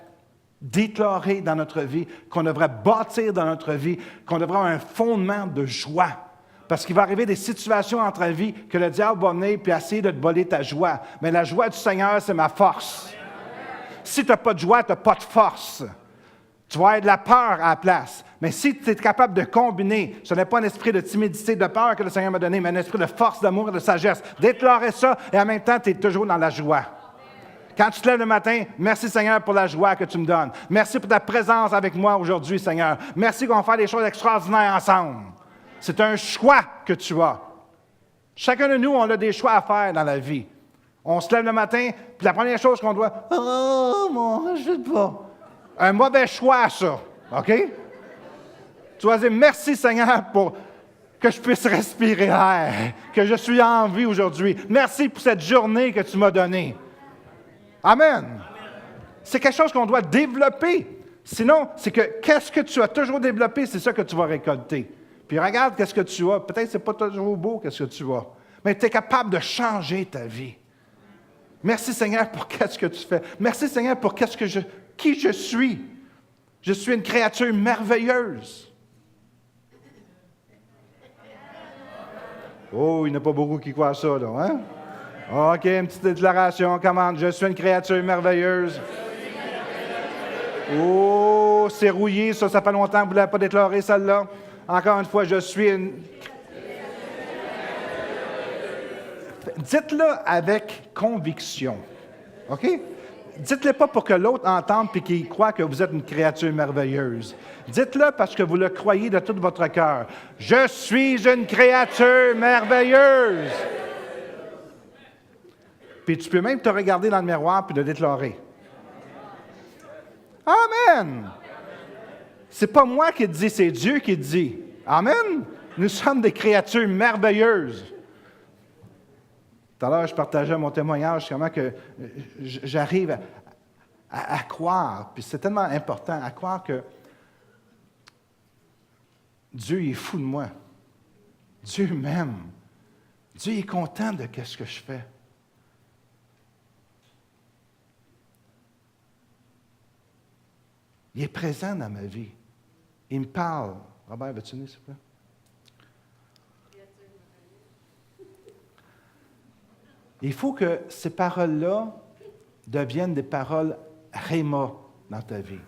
déclarer dans notre vie, qu'on devrait bâtir dans notre vie, qu'on devrait avoir un fondement de joie. Parce qu'il va arriver des situations dans ta vie que le diable va venir et essayer de te voler ta joie. Mais la joie du Seigneur, c'est ma force. Si tu n'as pas de joie, tu n'as pas de force. Tu vas avoir de la peur à la place. Mais si tu es capable de combiner, ce n'est pas un esprit de timidité, de peur que le Seigneur m'a donné, mais un esprit de force, d'amour et de sagesse. Déclarer ça et en même temps, tu es toujours dans la joie. Quand tu te lèves le matin, merci Seigneur pour la joie que tu me donnes. Merci pour ta présence avec moi aujourd'hui, Seigneur. Merci qu'on va faire des choses extraordinaires ensemble. C'est un choix que tu as. Chacun de nous, on a des choix à faire dans la vie. On se lève le matin, puis la première chose qu'on doit, « Oh, mon, je ne veux pas. » Un mauvais choix, ça. OK? Tu vas dire, merci Seigneur pour que je puisse respirer l'air, que je suis en vie aujourd'hui. Merci pour cette journée que tu m'as donnée. Amen. C'est quelque chose qu'on doit développer. Sinon, c'est que qu'est-ce que tu as toujours développé, c'est ça que tu vas récolter. Puis regarde qu'est-ce que tu as. Peut-être que ce n'est pas toujours beau qu'est-ce que tu as, mais tu es capable de changer ta vie. Merci Seigneur pour qu'est-ce que tu fais. Merci Seigneur pour qui je suis. Je suis une créature merveilleuse. Oh, il n'y en a pas beaucoup qui croient à ça, là, hein? OK, une petite déclaration, commande. Je suis une créature merveilleuse. Oh, c'est rouillé, ça fait longtemps que vous ne l'avez pas déclaré, celle-là. Encore une fois, je suis une... Dites-le avec conviction. OK? Dites-le pas pour que l'autre entende et qu'il croit que vous êtes une créature merveilleuse. Dites-le parce que vous le croyez de tout votre cœur. Je suis une créature merveilleuse. Puis tu peux même te regarder dans le miroir et le déclarer. Amen! C'est pas moi qui te dis, c'est Dieu qui te dit. Amen! Nous sommes des créatures merveilleuses. Tout à l'heure, je partageais mon témoignage, comment que j'arrive à croire, puis c'est tellement important, à croire que Dieu est fou de moi. Dieu m'aime. Dieu est content de ce que je fais. Il est présent dans ma vie. Il me parle. Robert, veux-tu venir, s'il te plaît? Il faut que ces paroles-là deviennent des paroles réma dans ta vie.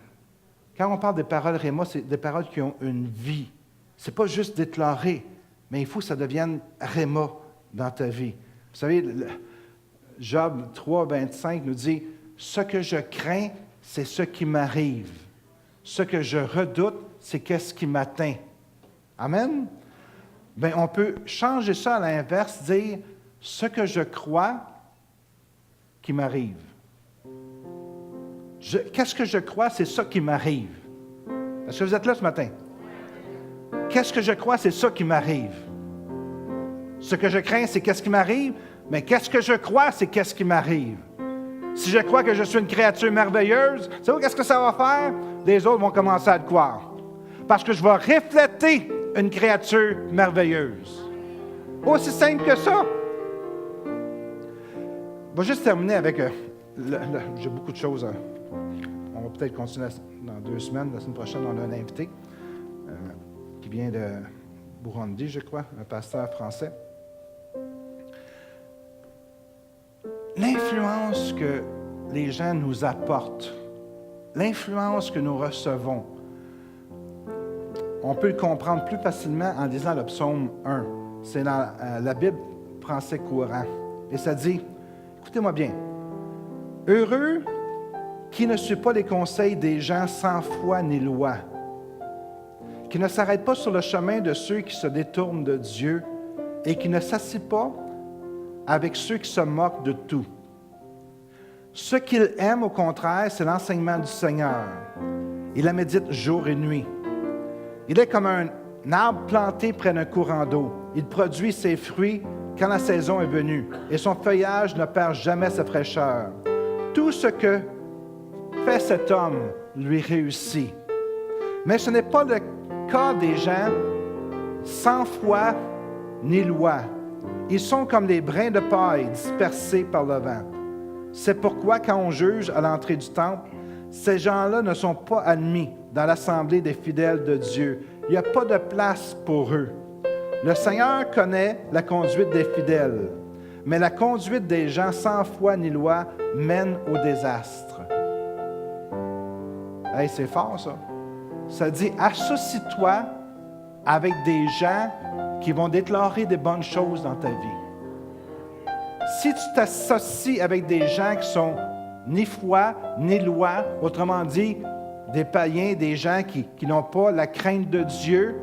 Quand on parle des paroles réma, c'est des paroles qui ont une vie. Ce n'est pas juste déclaré, mais il faut que ça devienne réma dans ta vie. Vous savez, Job 3, 25 nous dit « Ce que je crains, c'est ce qui m'arrive. Ce que je redoute, c'est qu'est-ce qui m'atteint. » Amen? Bien, on peut changer ça à l'inverse, dire « Ce que je crois qui m'arrive. » Qu'est-ce que je crois, c'est ça qui m'arrive. Est-ce que vous êtes là ce matin? Qu'est-ce que je crois, c'est ça qui m'arrive. Ce que je crains, c'est qu'est-ce qui m'arrive, mais qu'est-ce que je crois, c'est qu'est-ce qui m'arrive. Si je crois que je suis une créature merveilleuse, savez-vous qu'est-ce que ça va faire? Les autres vont commencer à le croire. Parce que je vais refléter une créature merveilleuse. Aussi simple que ça. Je vais juste terminer avec... j'ai beaucoup de choses. On va peut-être continuer dans 2 semaines. La semaine prochaine, on a un invité qui vient de Burundi, je crois, un pasteur français. L'influence que les gens nous apportent, l'influence que nous recevons, on peut le comprendre plus facilement en lisant le psaume 1. C'est dans la Bible français courant. Et ça dit, écoutez-moi bien, « Heureux qui ne suit pas les conseils des gens sans foi ni loi, qui ne s'arrête pas sur le chemin de ceux qui se détournent de Dieu et qui ne s'assied pas avec ceux qui se moquent de tout. Ce qu'il aime, au contraire, c'est l'enseignement du Seigneur. Il la médite jour et nuit. Il est comme un arbre planté près d'un courant d'eau. Il produit ses fruits quand la saison est venue, et son feuillage ne perd jamais sa fraîcheur. Tout ce que fait cet homme lui réussit. Mais ce n'est pas le cas des gens sans foi ni loi. Ils sont comme des brins de paille dispersés par le vent. C'est pourquoi, quand on juge à l'entrée du temple, ces gens-là ne sont pas admis dans l'assemblée des fidèles de Dieu. Il n'y a pas de place pour eux. Le Seigneur connaît la conduite des fidèles, mais la conduite des gens sans foi ni loi mène au désastre. Hey, c'est fort, ça. Ça dit, associe-toi avec des gens qui vont déclarer des bonnes choses dans ta vie. Si tu t'associes avec des gens qui sont ni foi, ni loi, autrement dit, des païens, des gens qui n'ont pas la crainte de Dieu,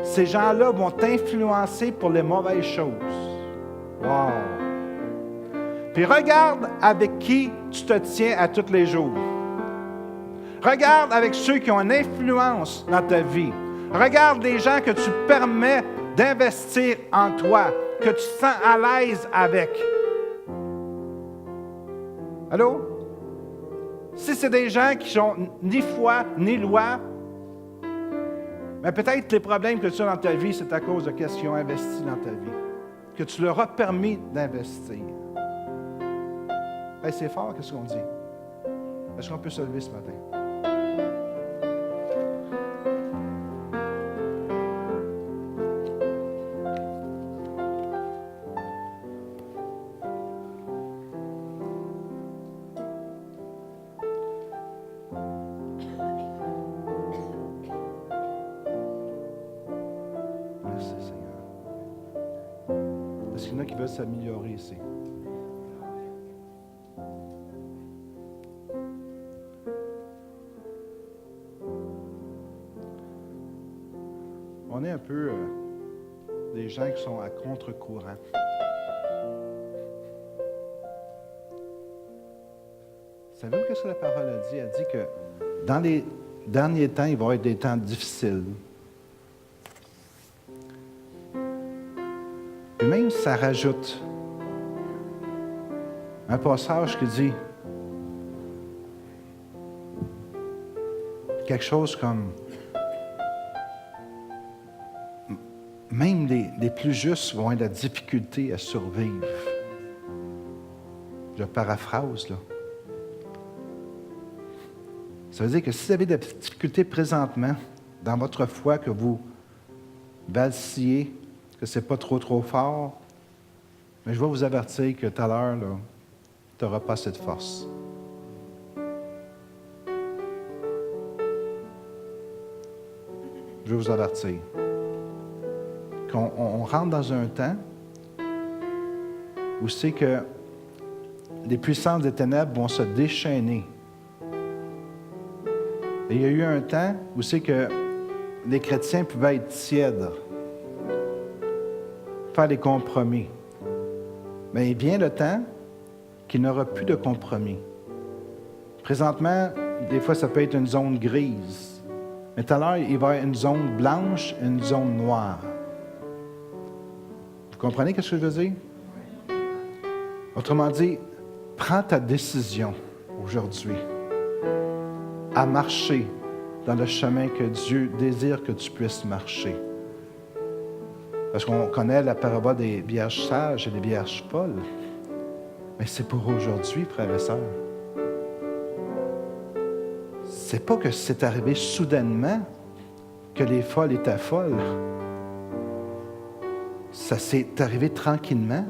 ces gens-là vont t'influencer pour les mauvaises choses. Wow! Puis regarde avec qui tu te tiens à tous les jours. Regarde avec ceux qui ont une influence dans ta vie. Regarde les gens que tu permets d'investir en toi, que tu te sens à l'aise avec. Allô? Si c'est des gens qui n'ont ni foi, ni loi, mais peut-être les problèmes que tu as dans ta vie, c'est à cause de ce qu'ils ont investi dans ta vie, que tu leur as permis d'investir. Hey, c'est fort, qu'est-ce qu'on dit? Est-ce qu'on peut se lever ce matin? Est-ce qu'il y en a qui veulent s'améliorer ici? On est un peu des gens qui sont à contre-courant. Savez-vous qu'est-ce que la parole a dit? Elle dit que dans les derniers temps, il va y avoir des temps difficiles. Et même ça rajoute un passage qui dit quelque chose comme même les plus justes vont avoir de la difficulté à survivre. Je paraphrase, là. Ça veut dire que si vous avez des difficultés présentement dans votre foi, que vous vacillez, que ce n'est pas trop fort, Mais je vais vous avertir que tout à l'heure, tu n'auras pas cette force. Je vais vous avertir qu'on rentre dans un temps où c'est que les puissances des ténèbres vont se déchaîner. Et il y a eu un temps où c'est que les chrétiens pouvaient être tièdes, faire des compromis. Mais il vient le temps qu'il n'y aura plus de compromis. Présentement, des fois, ça peut être une zone grise. Mais tout à l'heure, il va y avoir une zone blanche et une zone noire. Vous comprenez ce que je veux dire? Autrement dit, prends ta décision aujourd'hui à marcher dans le chemin que Dieu désire que tu puisses marcher. Parce qu'on connaît la parabole des vierges sages et des vierges folles. Mais c'est pour aujourd'hui, frères et sœurs. C'est pas que c'est arrivé soudainement que les folles étaient folles. Ça s'est arrivé tranquillement.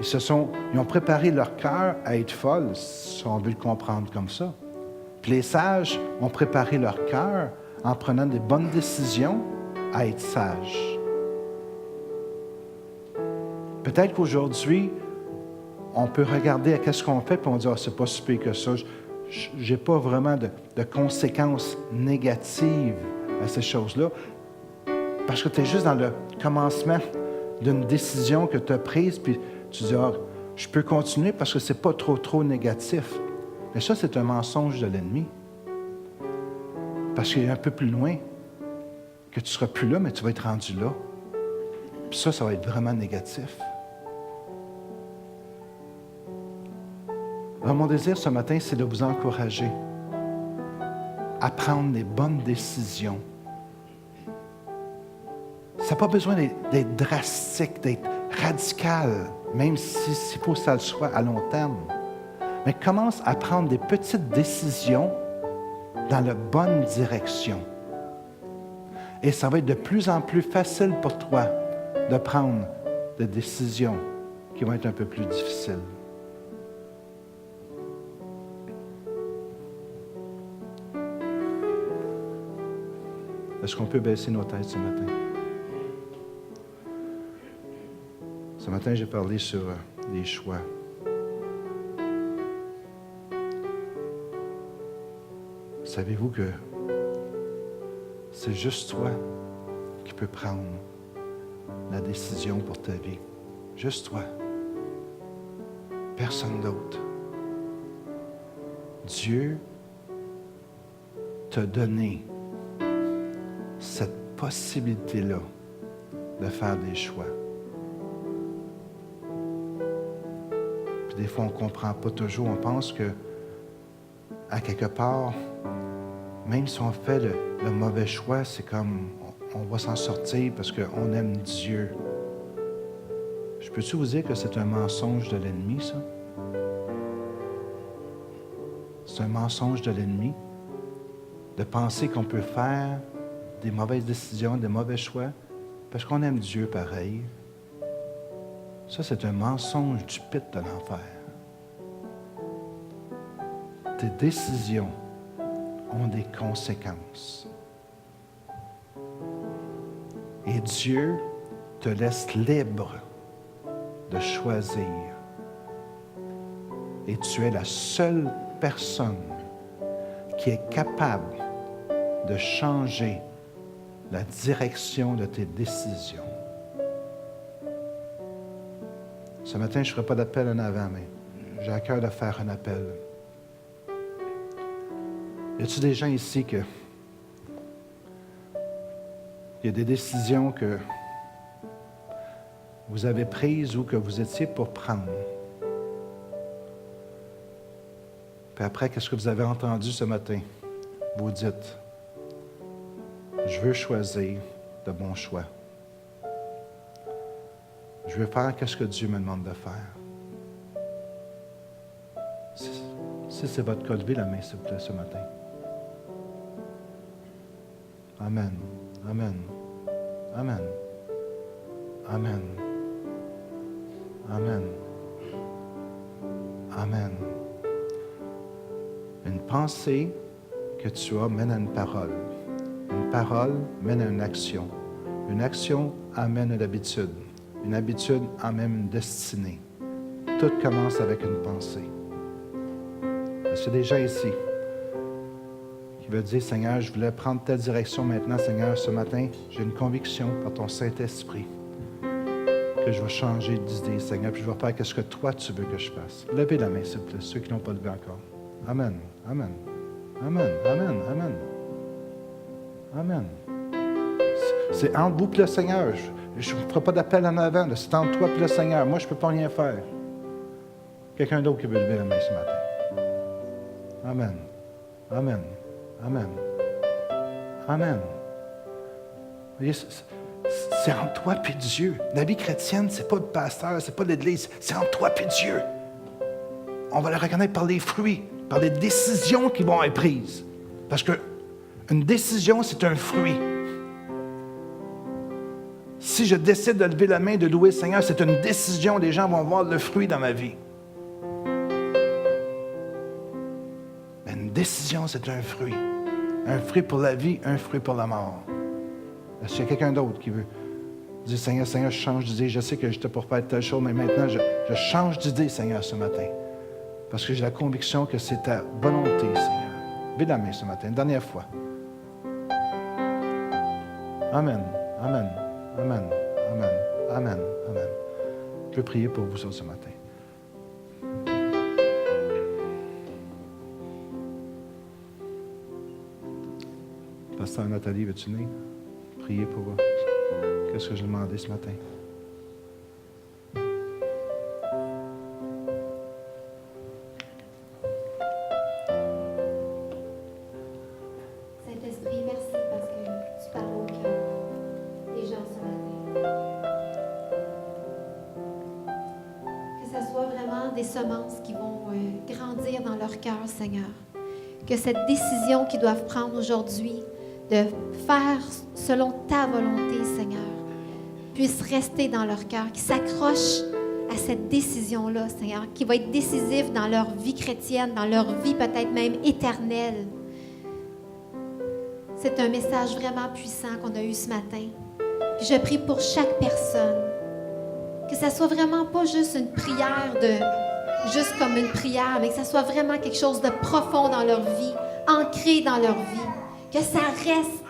Ils ont préparé leur cœur à être folles, si on veut le comprendre comme ça. Puis les sages ont préparé leur cœur en prenant des bonnes décisions à être sages. Peut-être qu'aujourd'hui, on peut regarder à ce qu'on fait et on dit « Ah, c'est pas si pire que ça. Je n'ai pas vraiment de conséquences négatives à ces choses-là. » Parce que tu es juste dans le commencement d'une décision que tu as prise, puis tu dis « Ah, je peux continuer parce que ce n'est pas trop négatif. » Mais ça, c'est un mensonge de l'ennemi. Parce qu'il est un peu plus loin, que tu ne seras plus là, mais tu vas être rendu là. Puis ça va être vraiment négatif. Alors, mon désir ce matin, c'est de vous encourager à prendre les bonnes décisions. Ça n'a pas besoin d'être drastique, d'être radical, même s'il faut que ça le soit à long terme. Mais commence à prendre des petites décisions dans la bonne direction. Et ça va être de plus en plus facile pour toi de prendre des décisions qui vont être un peu plus difficiles. Est-ce qu'on peut baisser nos têtes ce matin? Ce matin, j'ai parlé sur les choix. Savez-vous que c'est juste toi qui peux prendre la décision pour ta vie? Juste toi. Personne d'autre. Dieu t'a donné cette possibilité-là de faire des choix. Puis des fois, on ne comprend pas toujours. On pense que, à quelque part, même si on fait le mauvais choix, c'est comme on va s'en sortir parce qu'on aime Dieu. Je peux-tu vous dire que c'est un mensonge de l'ennemi, ça? C'est un mensonge de l'ennemi de penser qu'on peut faire des mauvaises décisions, des mauvais choix, parce qu'on aime Dieu pareil. Ça, c'est un mensonge du pit de l'enfer. Tes décisions ont des conséquences. Et Dieu te laisse libre de choisir. Et tu es la seule personne qui est capable de changer la direction de tes décisions. Ce matin, je ne ferai pas d'appel en avant, mais j'ai à cœur de faire un appel. Y a-t-il des gens ici que il y a des décisions que vous avez prises ou que vous étiez pour prendre? Puis après, qu'est-ce que vous avez entendu ce matin? Vous dites, je veux choisir de bons choix. Je veux faire ce que Dieu me demande de faire. Si c'est votre cas, levez la main, s'il vous plaît, ce matin. Amen. Amen. Amen. Amen. Amen. Amen. Une pensée que tu as mène à une parole. Une parole mène à une action. Une action amène une habitude. Une habitude amène une destinée. Tout commence avec une pensée. Est-ce qu'il y a des gens ici qui veulent dire, Seigneur, je voulais prendre telle direction maintenant, Seigneur, ce matin, j'ai une conviction par ton Saint-Esprit que je vais changer d'idée, Seigneur, puis je vais faire ce que toi, tu veux que je fasse. Levez la main, s'il vous plaît, ceux qui n'ont pas levé encore. Amen. Amen. Amen. Amen. Amen. Amen. C'est entre vous et le Seigneur. Je ne ferai pas d'appel en avant. C'est entre toi et le Seigneur. Moi, je ne peux pas rien faire. Quelqu'un d'autre qui veut lever la main ce matin. Amen. Amen. Amen. Amen. Vous voyez, c'est entre toi et Dieu. La vie chrétienne, ce n'est pas le pasteur, ce n'est pas l'Église. C'est entre toi et Dieu. On va le reconnaître par les fruits, par les décisions qui vont être prises. Parce qu'une décision, c'est un fruit. Si je décide de lever la main, de louer le Seigneur, c'est une décision. Les gens vont voir le fruit dans ma vie. Mais une décision, c'est un fruit. Un fruit pour la vie, un fruit pour la mort. Est-ce qu'il y a quelqu'un d'autre qui veut dire, Seigneur, Seigneur, je change d'idée. Je sais que j'étais pour faire telle chose, mais maintenant, je change d'idée, Seigneur, ce matin. Parce que j'ai la conviction que c'est ta volonté, Seigneur. Levez la main ce matin, une dernière fois. Amen. Amen. Amen. Amen. Amen. Amen. Je veux prier pour vous ce matin. Pasteur Nathalie, veux-tu venir? Prier pour vous. Qu'est-ce que je demandais ce matin?
Saint-Esprit, merci parce que tu parles au cœur des gens ce matin. Que ce soit vraiment des semences qui vont grandir dans leur cœur, Seigneur. Que cette décision qu'ils doivent prendre aujourd'hui de faire selon ta volonté, Seigneur, puisse rester dans leur cœur, qu'ils s'accrochent à cette décision-là, Seigneur, qui va être décisive dans leur vie chrétienne, dans leur vie peut-être même éternelle. C'est un message vraiment puissant qu'on a eu ce matin. Puis je prie pour chaque personne, que ça soit vraiment pas juste une prière juste comme une prière, mais que ça soit vraiment quelque chose de profond dans leur vie, ancré dans leur vie, que ça reste.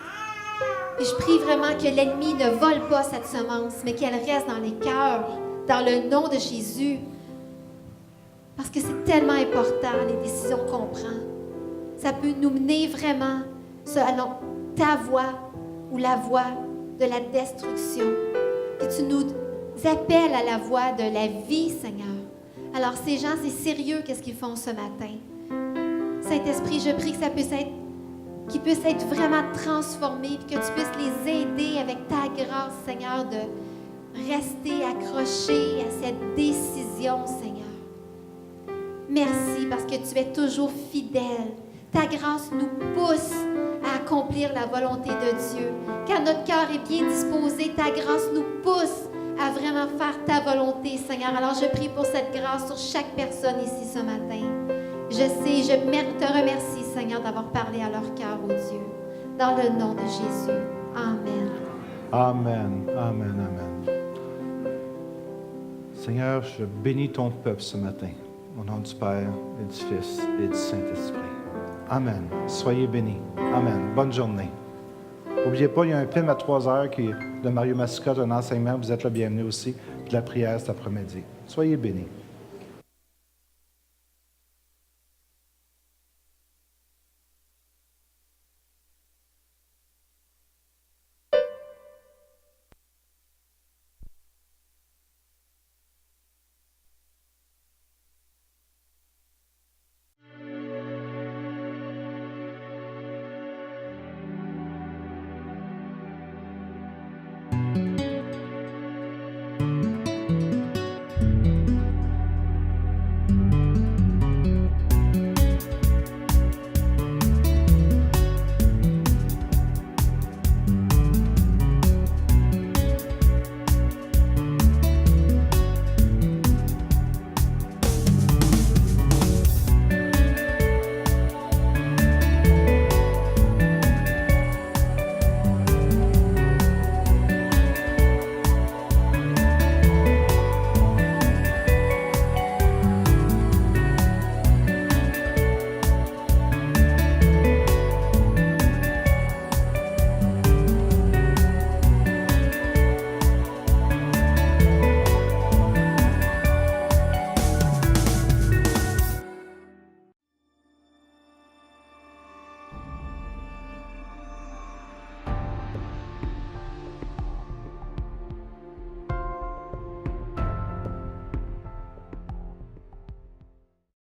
Puis je prie vraiment que l'ennemi ne vole pas cette semence, mais qu'elle reste dans les cœurs, dans le nom de Jésus. Parce que c'est tellement important, les décisions qu'on prend. Ça peut nous mener vraiment selon ta voie ou la voie de la destruction. Que tu nous appelles à la voie de la vie, Seigneur. Alors ces gens, c'est sérieux qu'est-ce qu'ils font ce matin. Saint-Esprit, je prie que ça puisse être, qu'ils puissent être vraiment transformés, puis que tu puisses les aider avec ta grâce, Seigneur, de rester accrochés à cette décision, Seigneur. Merci parce que tu es toujours fidèle. Ta grâce nous pousse à accomplir la volonté de Dieu. Quand notre cœur est bien disposé, ta grâce nous pousse à vraiment faire ta volonté, Seigneur. Alors je prie pour cette grâce sur chaque personne ici ce matin. Je te remercie, Seigneur, d'avoir parlé à leur cœur, ô Dieu. Dans le nom de Jésus. Amen.
Amen. Amen. Amen. Seigneur, je bénis ton peuple ce matin. Au nom du Père et du Fils et du Saint-Esprit. Amen. Soyez bénis. Amen. Bonne journée. N'oubliez pas, il y a un film à 3h de Mario Massicotte, un enseignement. Vous êtes le bienvenu aussi. De la prière cet après-midi. Soyez bénis.